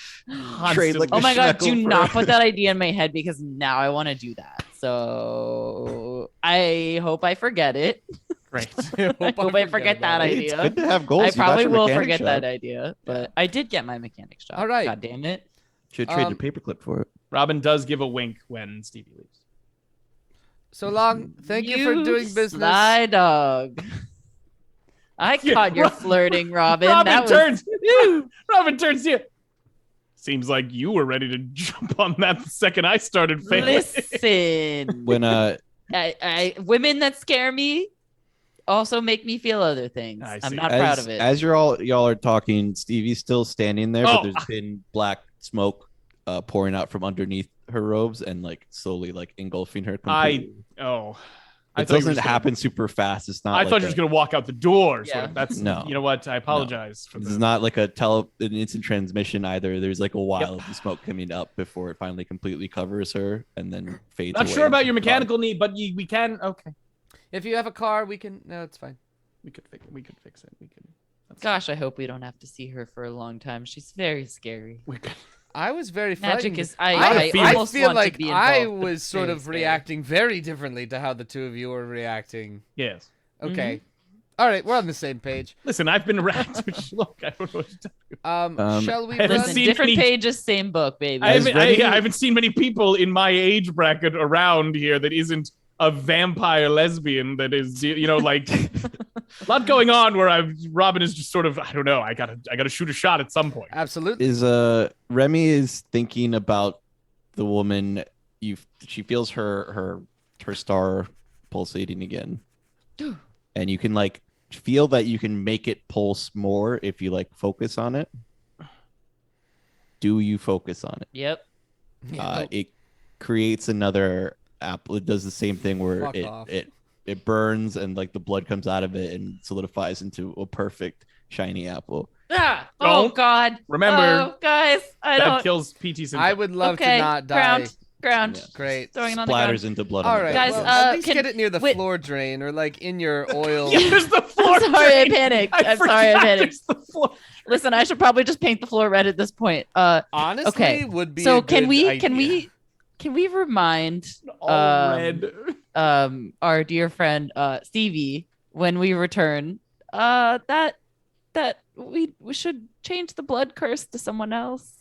trade like Oh a my god, do shekel for- not put that idea in my head because now I want to do that. So I hope I forget it. Right. I hope I forget that Hey, idea. it's good to have goals. I You got probably your will mechanic forget shop. that idea, but I did get my mechanics job. All right. God damn it. Should trade your paperclip for it. Robin does give a wink when Stevie leaves. So long. Thank you for doing business. Sly dog. I caught your flirting, Robin. Robin turns to you. Seems like you were ready to jump on that the second I started failing. Listen. When women that scare me also make me feel other things. I I'm see. not proud of it. As y'all are talking, Stevie's still standing there, but Oh. there's been black smoke pouring out from underneath her robes and like slowly like engulfing her completely. I It thought you were doesn't just happen super fast. It's not. I like thought you were just gonna walk out the door. Yeah. That's No. You know what? I apologize for It's this. not like an instant transmission either. There's like a while of the smoke coming up before it finally completely covers her and then fades Not away sure about into your the fog. mechanical need, but we can. Okay, If you have a car, we can. No, it's fine. we could fix it. We could. Gosh, I hope we don't have to see her for a long time. She's very scary. We could. I was very frightened. Magic is. I I almost feel want like to be I involved, but was it's sort very of scary. reacting very differently to how the two of you were reacting. Yes. Okay. All right, we're on the same page. Listen, I've been around. Look, I don't know what to tell you. Shall we I haven't run? Listen, seen different any- pages, same book, baby. I haven't, Remy- I haven't seen many people in my age bracket around here that isn't a vampire lesbian that is, like a lot going on where Robin is just sort of, I don't know, I gotta shoot a shot at some point. Absolutely. Is Remy is thinking about the woman. She feels her star pulsating again, and you can like feel that you can make it pulse more if you like focus on it. Do you focus on it? Yep. It creates another apple. It does the same thing where Fuck off. it burns and like the blood comes out of it and solidifies into a perfect shiny apple. Ah! Oh Don't. God! Remember, oh, guys, I that don't. kills PT Sinclair. I would love Okay, to not die. Ground. Yeah. Great. Throwing it on the ground. Splatters into blood. All on the right, Guys, ground. well, at least can- get it near the wait. floor drain or like in your oil. Yeah, there's the floor. I'm sorry, I drain. panicked. I I'm sorry, I forgot panicked. there's the floor. Listen, I should probably just paint the floor red at this point. Honestly, Okay, would be. so a can good we idea. can we remind All red. our dear friend Stevie when we return that we should change the blood curse to someone else.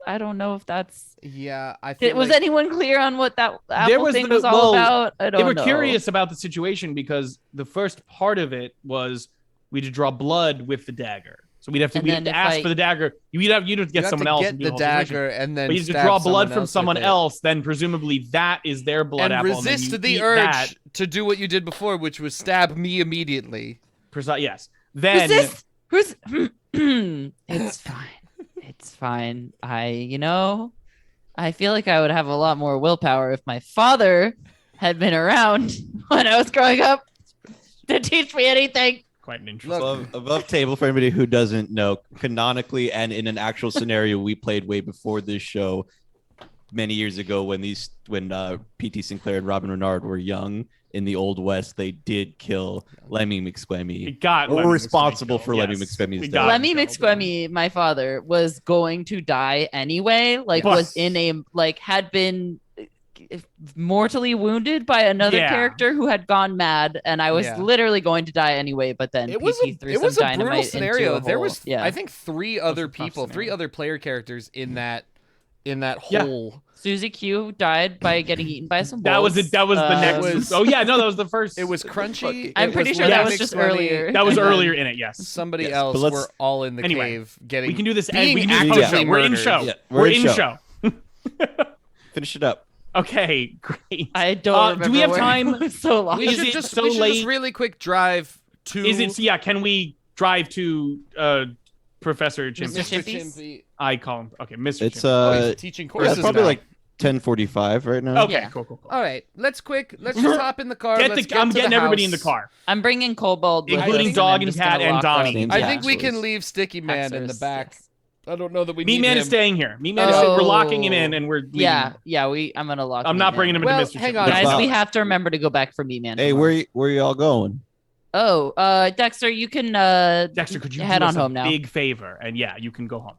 I don't know if that's. Yeah, I feel Was like anyone clear on what that apple was thing the- was all well, about? I don't They were know. curious about the situation because the first part of it was we had to draw blood with the dagger. So we'd have to, And we'd have then to if ask I- for the dagger. You'd have to you get have someone to else get and do the whole situation. dagger and then But you have to stab draw blood someone from else someone with it. else, then presumably that is their blood and apple. resist and then the you eat urge that. to do what you did before, which was stab me immediately. Yes. Then Who's it's fine. It's fine. I feel like I would have a lot more willpower if my father had been around when I was growing up to teach me anything. quite an interesting. Look, Above table, for anybody who doesn't know, canonically and in an actual scenario we played way before this show many years ago when PT Sinclair and Robin Renard were young in the Old West, they did kill Lemmy We McSquemmy. got We're Lemmy responsible McSquemmy for killed. Lemmy McSquemmy's we death. got him Lemmy killed. McSquemmy, my father, was going to die anyway. Like, Yes. was in a had been mortally wounded by another Yeah. character who had gone mad, and I was Yeah. literally going to die anyway. But then It was PT threw a some brutal dynamite scenario. into a There hole. was, yeah. I think, three other a tough people, three scenario. other player characters in that Yeah. hole. Susie Q died by getting eaten by some That was wolves. it. That was the next. was- oh yeah, no, that was the first. It was Crunchy. I'm it pretty was sure that Lemmy was just McSquemmy, earlier. That was and then earlier in it. Yes. Somebody Yes, else but let's- were all in the Anyway, cave getting. We can do this. being We can do this actively post-show. We're in murdered. show. Yeah, We're in show. Finish it up. Okay, great. I don't remember. do we have where time? it was so long. We Is should it just so we should late? just really quick drive to. Is it? Yeah. Can we drive to Professor Chimpy? Mr. Mr. Chimpies? Chimpy? I call him. Okay, Mr. It's Chimpy. He's teaching yeah, courses it's probably now. like 10:45 right now. Okay, Yeah. cool. All right, let's just hop in the car. Get let's the, I'm to getting the everybody in house. the car, I'm bringing Kobold, with including us, Dog I'm and just Cat gonna and walk Donnie. around. Names I Yeah. think we can Absolutely. leave Sticky Man in the Hexers, back yes. I don't know that we need Meatman him. is staying here. Meatman is we're locking him in and we're leaving. Yeah, I'm gonna lock. I'm not bringing him into Mr. hang Chippy. on. Guys, we have to remember to go back for Meatman. Hey, where y'all going? Oh, Dexter, you can Dexter, could you head do on us a home now? big favor? And yeah, you can go home.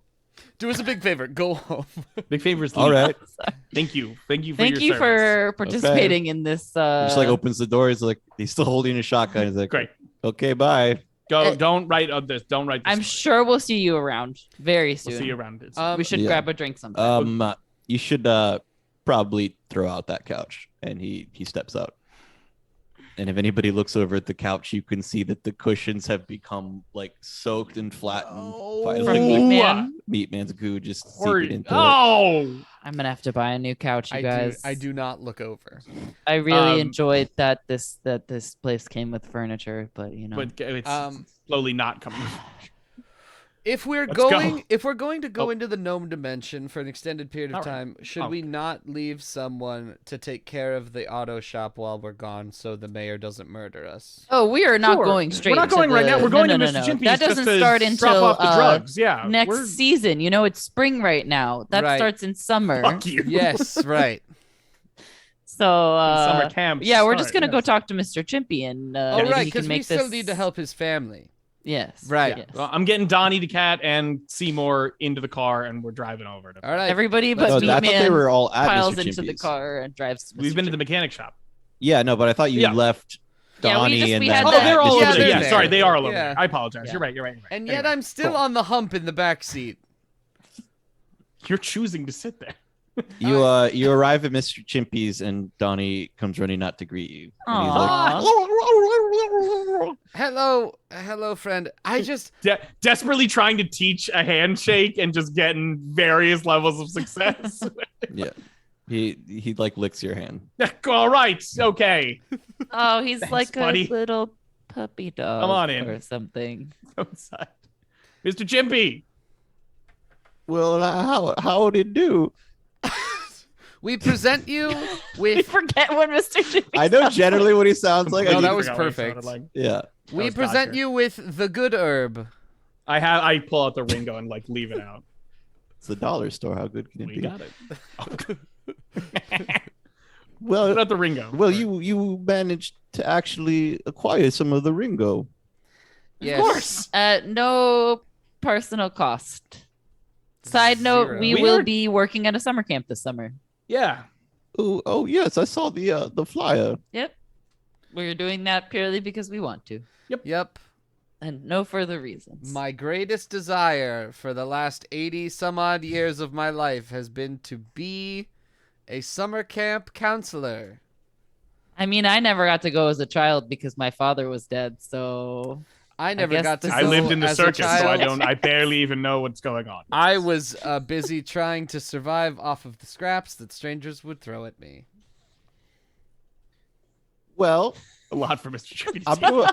Do us a big favor. Go home. Big favor is All right. Thank you for Thank your you service. for participating in this. He just like opens the door. He's like, he's still holding a shotgun. He's like, Great. Okay, bye. Go. Don't write this. Don't write this. I'm sure we'll see you around very soon. We'll see you around. We should Yeah. grab a drink sometime. You should probably throw out that couch. And he steps out. And if anybody looks over at the couch, you can see that the cushions have become like soaked and flattened by From like Meatman. Meatman's goo just Or- seeping into it. oh, I'm gonna have to buy a new couch, you guys. I do not look over. I really enjoyed that this place came with furniture, but you know. but it's slowly not coming. If we're Let's going go. to go into the gnome dimension for an extended period of All right. time, should All we not leave someone to take care of the auto shop while we're gone so the mayor doesn't murder us? Oh, we are not Sure. going straight. We're not to going right the- now. We're going no, to no, Mr. no. Chimpy's That just doesn't to start drop until off the drugs. Yeah, next we're- season. You know, it's spring right now. That Right. starts in summer. Fuck you. Yes, right. So Summer camp. yeah, we're just start, gonna go yes. talk to Mr. Chimpy and Oh, maybe right, he can because we make still this. need to help his family. Yes. Right. Yes. Well, I'm getting Donnie the cat and Seymour into the car, and we're driving over to. All right. Everybody but No, I thought they Meatman were all at piles Mr. into the Chimpy's. car and drives. To We've Mr. been to the Chimpy. mechanic shop. Yeah, no, but I thought you Yeah. left Yeah, we Donnie just- and we then had Oh, that- they're all Yeah, over there. they're Yeah, there. sorry, they are all over Yeah. there. I apologize. Yeah. You're right. You're right. And Anyway, yet I'm still cool. on the hump in the back seat. You're choosing to sit there. You arrive at Mr. Chimpy's and Donnie comes running out to greet you. And he's Aw. Hello, friend. I just Desperately trying to teach a handshake and just getting various levels of success. yeah. He like licks your hand. All right. Okay. Oh, he's Thanks, like buddy. a little puppy dog Come on in. or something. Outside. Mr. Chimpy. Well, how did it do? we present you We with forget what Mr. Chimpy. I know generally what he sounds like. No, I that just- was Forgot what it perfect. sounded like. yeah. we was present Doctor. you with the good herb. I pull out the Ringo and like leave it out. It's the dollar store. How good can it We be? got it. Well, Put out the Ringo. well, you managed to actually acquire some of the Ringo. Yes. Of course. At no personal cost. Side note: Zero. we will be working at a summer camp this summer. Yeah. Oh yes, I saw the flyer. Yep, we're doing that purely because we want to, Yep. and no further reasons. My greatest desire for the last 80 some odd years of my life has been to be a summer camp counselor. I mean, I never got to go as a child because my father was dead. So I never guess got to this I go lived in the as a circus, so I child. I barely even know what's going on. I was busy trying to survive off of the scraps that strangers would throw at me. Well, A lot for Mr. Chimpy. I'm doing-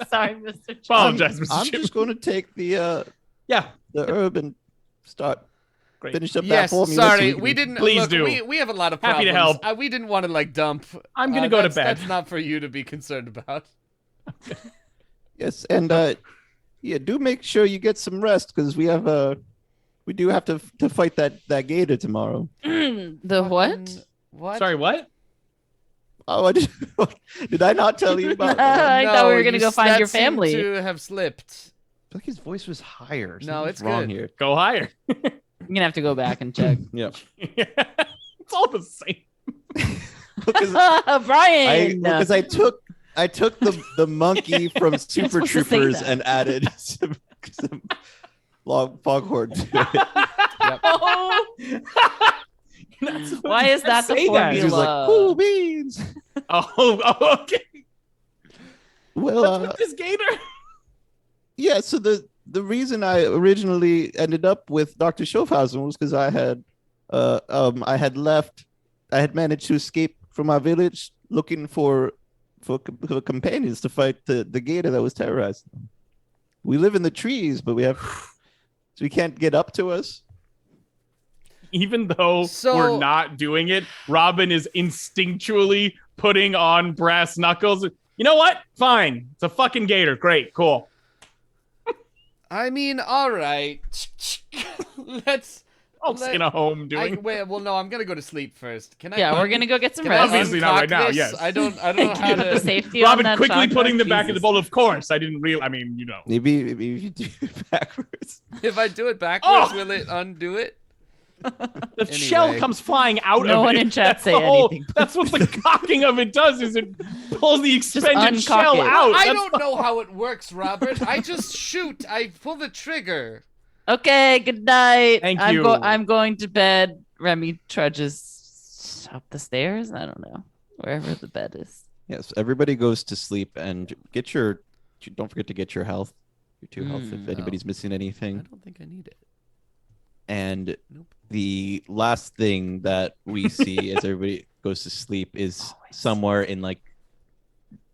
sorry, Mr. Chimpy. Apologize, Mr. I'm Chimpy. just going to take the Yeah. herb and start Great. finish up that Yes, formula. so sorry, can- we didn't. Please look, do. We have a lot of Happy to problems. help. We didn't want to like dump. I'm gonna go to that's- bed. That's not for you to be concerned about. Yes, and yeah, do make sure you get some rest because we do have to fight that gator tomorrow. The what? Fucking- What? Sorry, what? Oh, did I not tell you about? I thought we were gonna you- go find that your seemed family. to have slipped. I think his voice was higher. No, Something's it's wrong good. here. Go higher. I'm gonna have to go back and check. Yeah, It's all the same. because Brian. I took the monkey from Super supposed to say Troopers that. and added some foghorn to it. Oh. Why is that the Say that. He was like, formula? "Cool beans." Oh, okay. Well, What's with this gator? yeah. So the reason I originally ended up with Dr. Schofhausen was because I had managed to escape from my village looking for companions to fight the gator that was terrorizing them. We live in the trees, but so we can't get up to us. Even though So- we're not doing it, Robin is instinctually putting on brass knuckles. You know what? Fine. It's a fucking gator. Great. Cool. I mean, all right. Let's. I'll stay in a home doing. Wait, well, no, I'm gonna go to sleep first. Can I? Yeah, we're gonna go get some Can I rest. Obviously not right now, this? yes. I don't know how The to. safety on Robin that quickly chocolate? putting them back in the Jesus. bowl. Of course, I didn't real. I mean, you know. Maybe if you do it backwards. If I do it backwards, Oh! will it undo it? The shell comes flying out No of one it. in chat That's say the whole- anything. That's what the cocking of it does. Is it pulls the expended uncock shell it. out? I That's don't know how it works, Robert. I just shoot. I pull the trigger. Okay, good night. Thank I'm you. I'm going to bed. Remy trudges up the stairs. I don't know. Wherever the bed is. Yes, everybody goes to sleep and get your. Don't forget to get your health, your 2 health if anybody's missing I anything. don't think I need it. And Nope. the last thing that we see as everybody goes to sleep is somewhere in like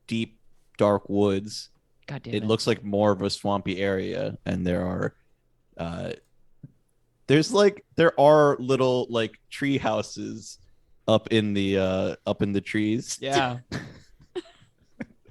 deep, dark woods. God damn It looks like more of a swampy area, and there are little like tree houses up in the trees. yeah.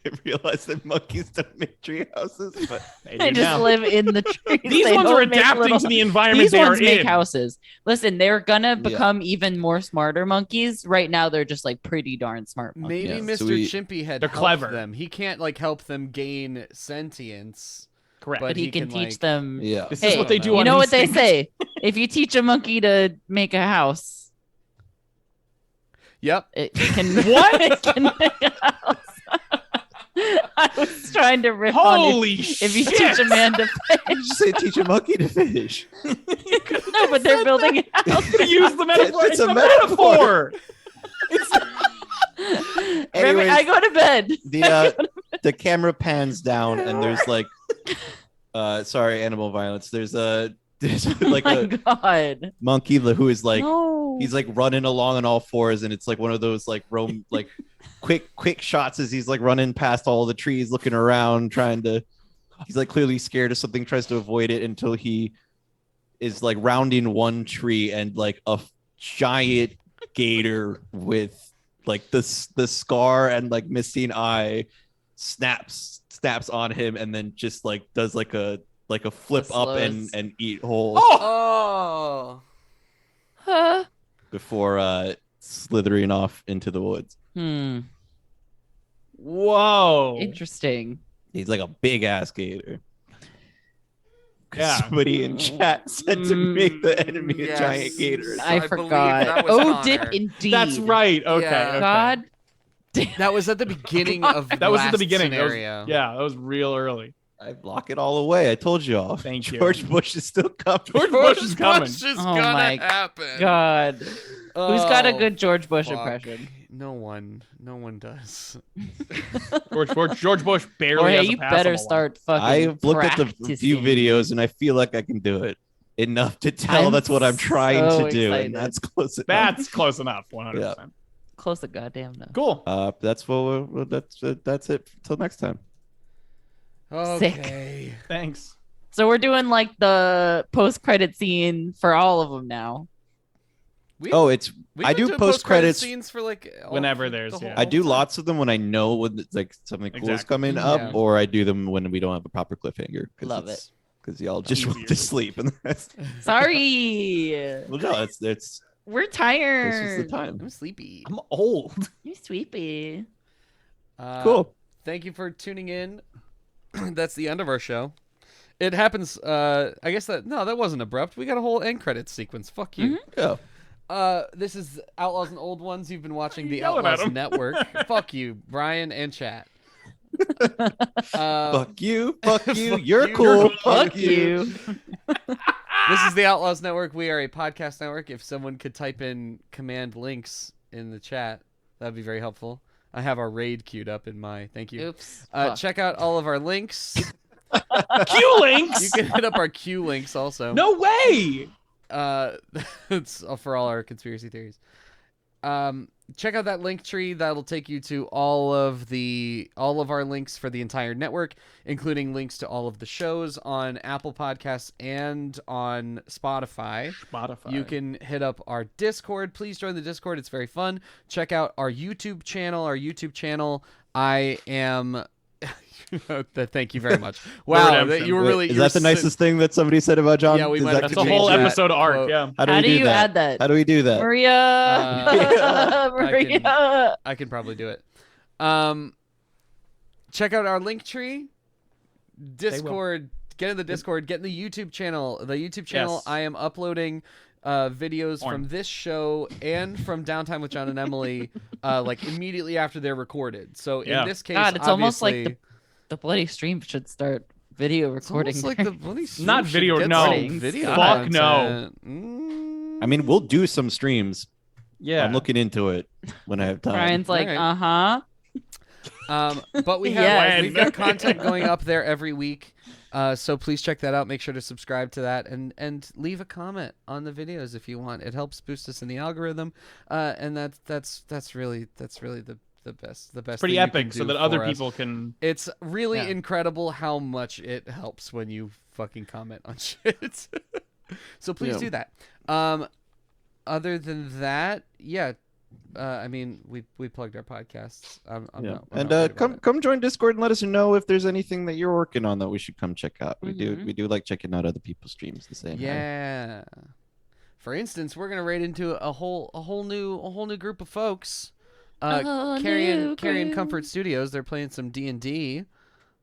I realize that monkeys don't make tree houses, but They just live in the trees. These They ones don't are make adapting little- to the environment These they ones are make in. houses. Listen, they're gonna become even more smarter monkeys. Right now, they're just like pretty darn smart monkeys. Maybe Yeah, Mr. so we- Chimpy had They're helped clever. them. He can't like help them gain sentience. Correct. But he can can, teach like- them. yeah. This Hey, is what they do You on know what they instinct. say? If you teach a monkey to make a house, Yep. it can. What? It can make a house. I was trying to rip Holy on shit! if you teach a man to You just say teach a monkey to fish. no, but they're building a house. Use the metaphor. It's It's a a metaphor. Remy, Anyways, I go to bed. the camera pans down and there's like sorry, animal violence. There's like Oh my a God. monkey who is like No. he's like running along on all fours, and it's like one of those like like quick shots as he's like running past all the trees, looking around, he's like clearly scared of something, tries to avoid it until he is like rounding one tree, and like a giant gator with like the scar and like missing eye snaps on him, and then just like does like a flip up slows. and eat whole Oh. Huh? before slithering off into the woods. Whoa. Interesting. He's like a big ass gator. Yeah. Somebody in chat said to make the enemy a Yes. giant gator. I believe forgot. that was Oh, Connor. dip indeed. That's right. Okay. Yeah. okay. God. That was at the beginning of That was at the last beginning. That was- Scenario. yeah, that was real early. I block it all away. I told you all. Thank you. George Bush is still coming. George Bush is coming. Bush is Oh gonna my happen. God. Who's got a Oh, good George Bush fuck. impression? No one does. George Bush barely Jorge, has a you passable better one. start fucking I've looked at the practicing. few videos and I feel like I can do it enough to tell I'm that's what I'm trying so to do, excited. and that's close enough. That's close enough. 100%. Close to goddamn no. Cool. That's what that's it. Till next time. Okay. Thanks. So we're doing like the post-credit scene for all of them now. We, Oh, it's we've I been do doing post-credits- scenes for like Whenever there's, the yeah. I do time. lots of them when I know when it's like something cool is Exactly. coming up, Yeah. or I do them when we don't have a proper cliffhanger. Love it. Because y'all just Easier. went to sleep, and that's Sorry. well, no, it's We're this is tired. the time. I'm sleepy. I'm old. You sweepy. Cool. Thank you for tuning in. That's the end of our show. It happens. I guess that wasn't abrupt. We got a whole end credits sequence. Fuck you. Yeah. This is Outlaws and Old Ones. You've been watching the Yelling at Outlaws him. Network. Fuck you, Brian and chat. Fuck you. Fuck you. fuck You're you. cool. Fuck you. This is the Outlaws Network. We are a podcast network. If someone could type in command links in the chat, that'd be very helpful. I have our raid queued up in my. Thank you. Oops. Fuck. Check out all of our links. Q links. You can hit up our Q links also. No way. It's for all our conspiracy theories. Check out that link tree. That'll take you to all of our links for the entire network, including links to all of the shows on Apple Podcasts and on Spotify. You can hit up our Discord. Please join the Discord. It's very fun. Check out our YouTube channel. I am Thank you very much. Wow, redemption. you were really. Is that the nicest thing that somebody said about John? Yeah, we Is might that have That's to a whole change that episode arc. quote. Yeah. How do How we do do you that? add that? How do we do that? Maria. Maria. I can probably do it. Check out our link tree, Discord. Get in the Discord. Get in the YouTube channel. The YouTube channel. Yes. I am uploading videos Porn. from this show and from Downtime with John and Emily, like immediately after they're recorded. So Yeah. in this case, God, it's almost like obviously- the bloody stream should start video it's recording. almost like the bloody stream Not should video, get no. some video Fuck no. content. I mean, we'll do some streams. Yeah. I'm looking into it when I have time. Brian's like, Alright. But we have Yes. we've got content going up there every week. So please check that out. Make sure to subscribe to that and leave a comment on the videos if you want. It helps boost us in the algorithm. And that's really the best. The best. It's pretty thing you can epic so do that other for us. people can. It's really Yeah. incredible how much it helps when you fucking comment on shit. So please Yeah. do that. Other than that, yeah. I mean, we plugged our podcasts. I'm Yeah. not And worried about it. come join Discord and let us know if there's anything that you're working on that we should come check out. We do like checking out other people's streams the same. Yeah. For instance, we're gonna raid into a whole new group of folks. Carrion Comfort Studios. They're playing some D&D.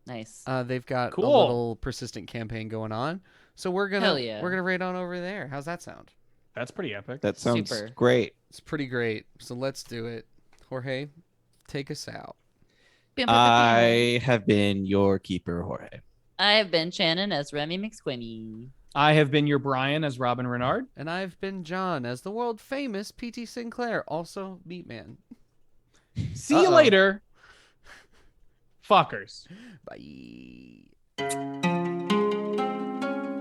Nice. They've got a Cool. little persistent campaign going on. So we're Hell gonna yeah. raid on over there. How's that sound? That's pretty epic. That sounds Super. great. It's pretty great. So let's do it. Jorge, take us out. I have been your keeper, Jorge. I have been Shannon as Remy McSquemmy. I have been your Brian as Robin Renard. And I've been John as the world famous PT Sinclair, also Meatman. See you later, fuckers. Bye.